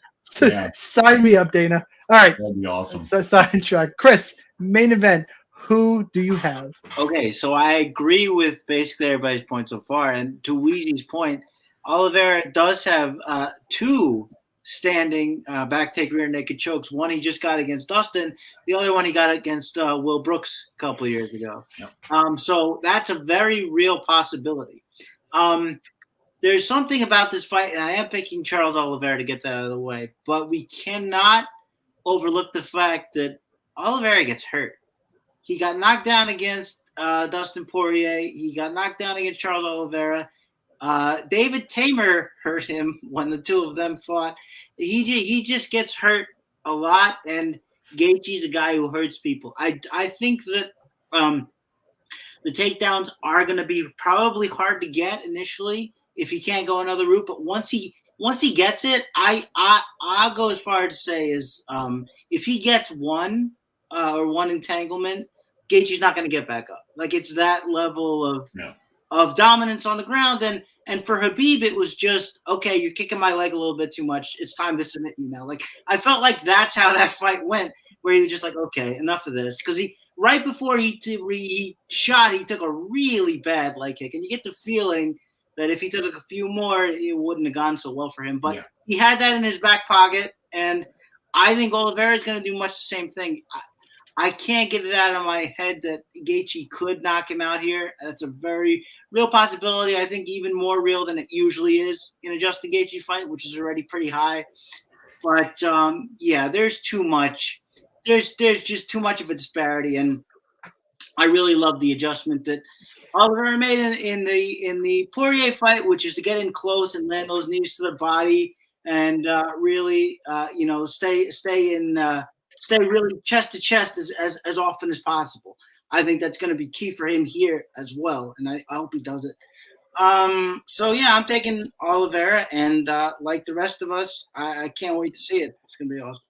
Sign me up, Dana. All right. That'd be awesome. Sidetrack. Chris, main event. Who do you have? Okay, so I agree with basically everybody's point so far. And to Wheezy's point, Oliveira does have 2 standing back take rear naked chokes. One he just got against Dustin. The other one he got against Will Brooks a couple of years ago. Yep. So that's a very real possibility. There's something about this fight, and I am picking Charles Oliveira to get that out of the way, but we cannot overlook the fact that Oliveira gets hurt. He got knocked down against Dustin Poirier. He got knocked down against Charles Oliveira. David Tamer hurt him when the two of them fought. He just gets hurt a lot, and Gaethje's a guy who hurts people. I think that the takedowns are going to be probably hard to get initially if he can't go another route. But once he gets it, I'll go as far to say is if he gets one entanglement, Gaethje's not going to get back up. Like, it's that level of dominance on the ground. And for Habib, it was just, okay, you're kicking my leg a little bit too much. It's time to submit you now. Like, I felt like that's how that fight went, where he was just like, okay, enough of this. Because right before he shot, he took a really bad leg kick. And you get the feeling that if he took a few more, it wouldn't have gone so well for him. But he had that in his back pocket. And I think Oliveira is going to do much the same thing. I can't get it out of my head that Gaethje could knock him out here. That's a very real possibility. I think even more real than it usually is in a Justin Gaethje fight, which is already pretty high. But there's too much. There's just too much of a disparity, and I really love the adjustment that Oliveira made in the Poirier fight, which is to get in close and land those knees to the body and really stay really chest to chest as often as possible. I think that's going to be key for him here as well, and I hope he does it. I'm taking Oliveira, and like the rest of us, I can't wait to see it. It's going to be awesome.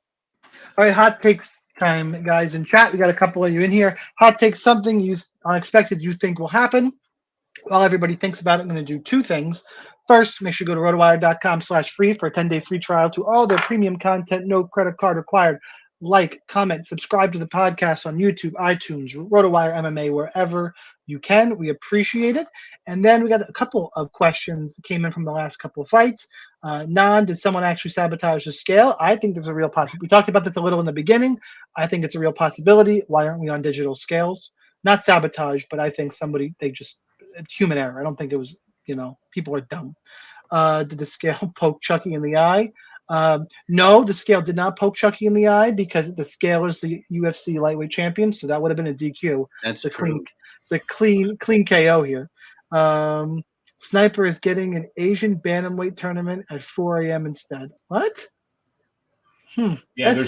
All right, hot takes time, guys. In chat, we got a couple of you in here. Hot takes, something unexpected you think will happen. While everybody thinks about it, I'm going to do 2 things. First, make sure you go to rotowire.com/free for a 10-day free trial to all their premium content, no credit card required. Like, comment, subscribe to the podcast on YouTube, iTunes, RotoWire MMA, wherever you can. We appreciate it. And then we got a couple of questions that came in from the last couple of fights. Did someone actually sabotage the scale? I think there's a real possibility. We talked about this a little in the beginning. I think it's a real possibility. Why aren't we on digital scales? Not sabotage, but I think human error. I don't think it was, people are dumb. Did the scale poke Chucky in the eye? No, the scale did not poke Chucky in the eye because the scale is the UFC lightweight champion, so that would have been a DQ. That's a clean KO here. Sniper is getting an Asian bantamweight tournament at 4 a.m. instead. What? Yeah,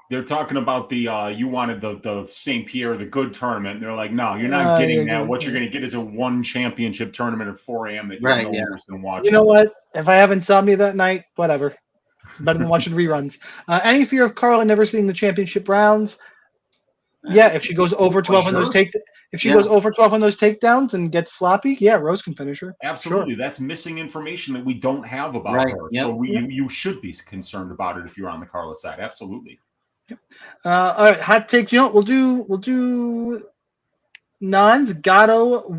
they're talking about the you wanted the St. Pierre, the good tournament. And they're like, no, you're not getting that. What you're going to get is a 1 championship tournament at 4 a.m. that you're no interest in watching. You know what? If I have insomnia that night, whatever. It's better than watching reruns. Any fear of Carla never seeing the championship rounds? Yeah, if she goes over 12 on those goes over 12 on those takedowns and gets sloppy, Rose can finish her. Absolutely. Sure. That's missing information that we don't have about her. Yep. So you should be concerned about it if you're on the Carla side. Absolutely. Yep. All right, hot take. We'll do Nans Gatto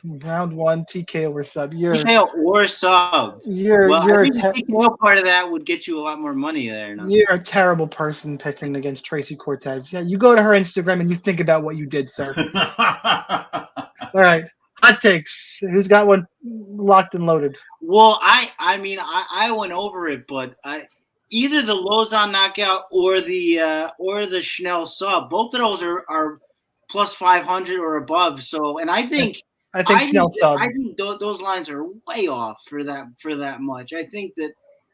round 1 TKO or sub. TKO or sub. I think the TKO part of that would get you a lot more money there. No? You're a terrible person picking against Tracy Cortez. Yeah, you go to her Instagram and you think about what you did, sir. All right, hot takes. Who's got one locked and loaded? Well, I went over it, but either the Lozon knockout or the Schnell sub. Both of those are plus 500 or above. So, and I think I think Schnell sub. I think those lines are way off for that much. I think that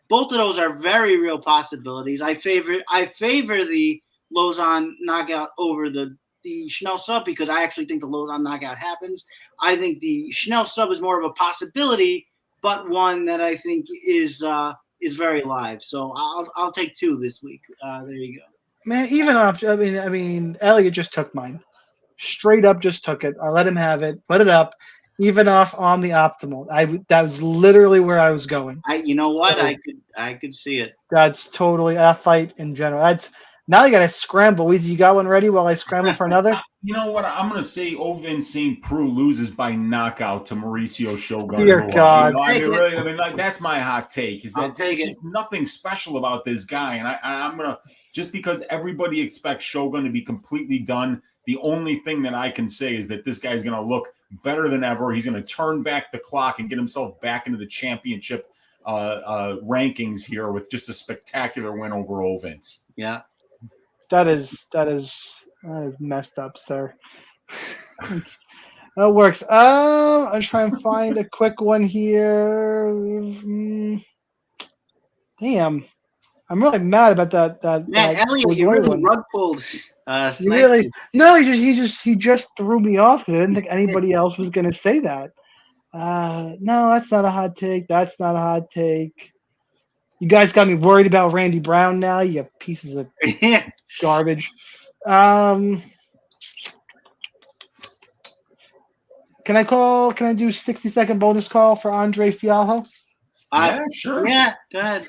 both of those are very real possibilities. I favor the Lauzon knockout over the Schnell sub because I actually think the Lauzon knockout happens. I think the Schnell sub is more of a possibility, but one that I think is very live. So I'll take 2 this week. There you go. Man, even off. I mean, Elliot just took mine. Straight up, just took it. I let him have it. Put it up. Even off on the optimal. That was literally where I was going. You know what? So, I could see it. That's totally that fight in general. That's now you got to scramble. Wheezy, you got one ready while I scramble for another? You know what? I'm going to say Ovin St. Preux loses by knockout to Mauricio Shogun. Dear God. Like, that's my hot take. Is that there's just nothing special about this guy. And I'm going to, just because everybody expects Shogun to be completely done, the only thing that I can say is that this guy's going to look better than ever. He's going to turn back the clock and get himself back into the championship rankings here with just a spectacular win over Ovins. Yeah. That is messed up, sir. That works. I'll try and find a quick one here. Damn, I'm really mad about that. Man, Elliot, you really rug pulled. Really? No, he just threw me off because I didn't think anybody else was gonna say that. No, that's not a hot take. That's not a hot take. You guys got me worried about Randy Brown now. You pieces of garbage. Can I do 60-second bonus call for Andre Fialho? Yeah, sure. Yeah, go ahead.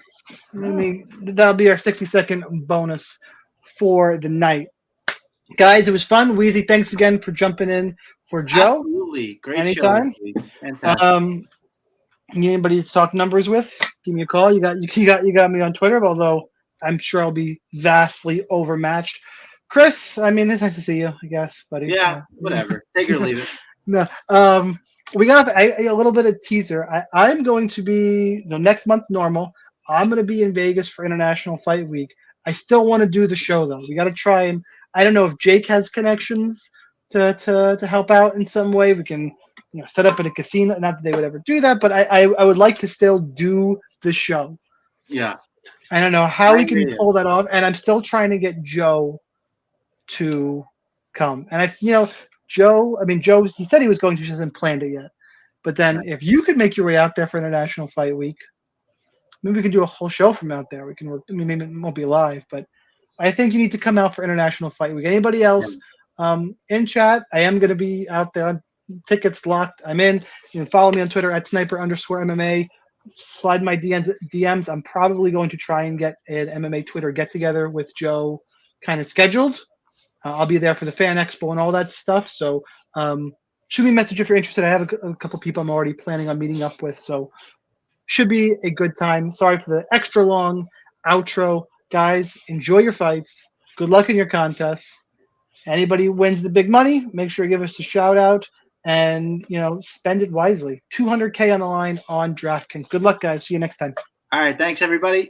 That'll be our 60-second bonus for the night. Guys, it was fun. Wheezy, thanks again for jumping in for Joe. Absolutely. Great anytime. Show. Anybody to talk numbers with, give me a call. You got me on Twitter, although I'm sure I'll be vastly overmatched. Chris, I mean, it's nice to see you, I guess, buddy. Yeah, whatever. Take it or leave it. No, we got a little bit of teaser. I'm going to be next month normal. I'm going to be in Vegas for International Fight Week. I still want to do the show though. We got to try and I don't know if Jake has connections to help out in some way. We can set up at a casino. Not that they would ever do that, but I would like to still do the show. Yeah. I don't know how we can pull that off, and I'm still trying to get Joe to come. And Joe, he said he was going to, he hasn't planned it yet. But then if you could make your way out there for International Fight Week, maybe we can do a whole show from out there. Maybe it won't be live, but I think you need to come out for International Fight Week. Anybody else in chat? I am going to be out there. Tickets locked. I'm in. You can follow me on Twitter at @sniper_MMA. Slide my DMs. I'm probably going to try and get an MMA Twitter get-together with Joe kind of scheduled. I'll be there for the Fan Expo and all that stuff. So shoot me a message if you're interested. I have a couple people I'm already planning on meeting up with. So should be a good time. Sorry for the extra long outro. Guys, enjoy your fights. Good luck in your contests. Anybody who wins the big money, make sure to give us a shout out and spend it wisely. $200K on the line on DraftKings. Good luck, guys. See you next time. All right. Thanks, everybody.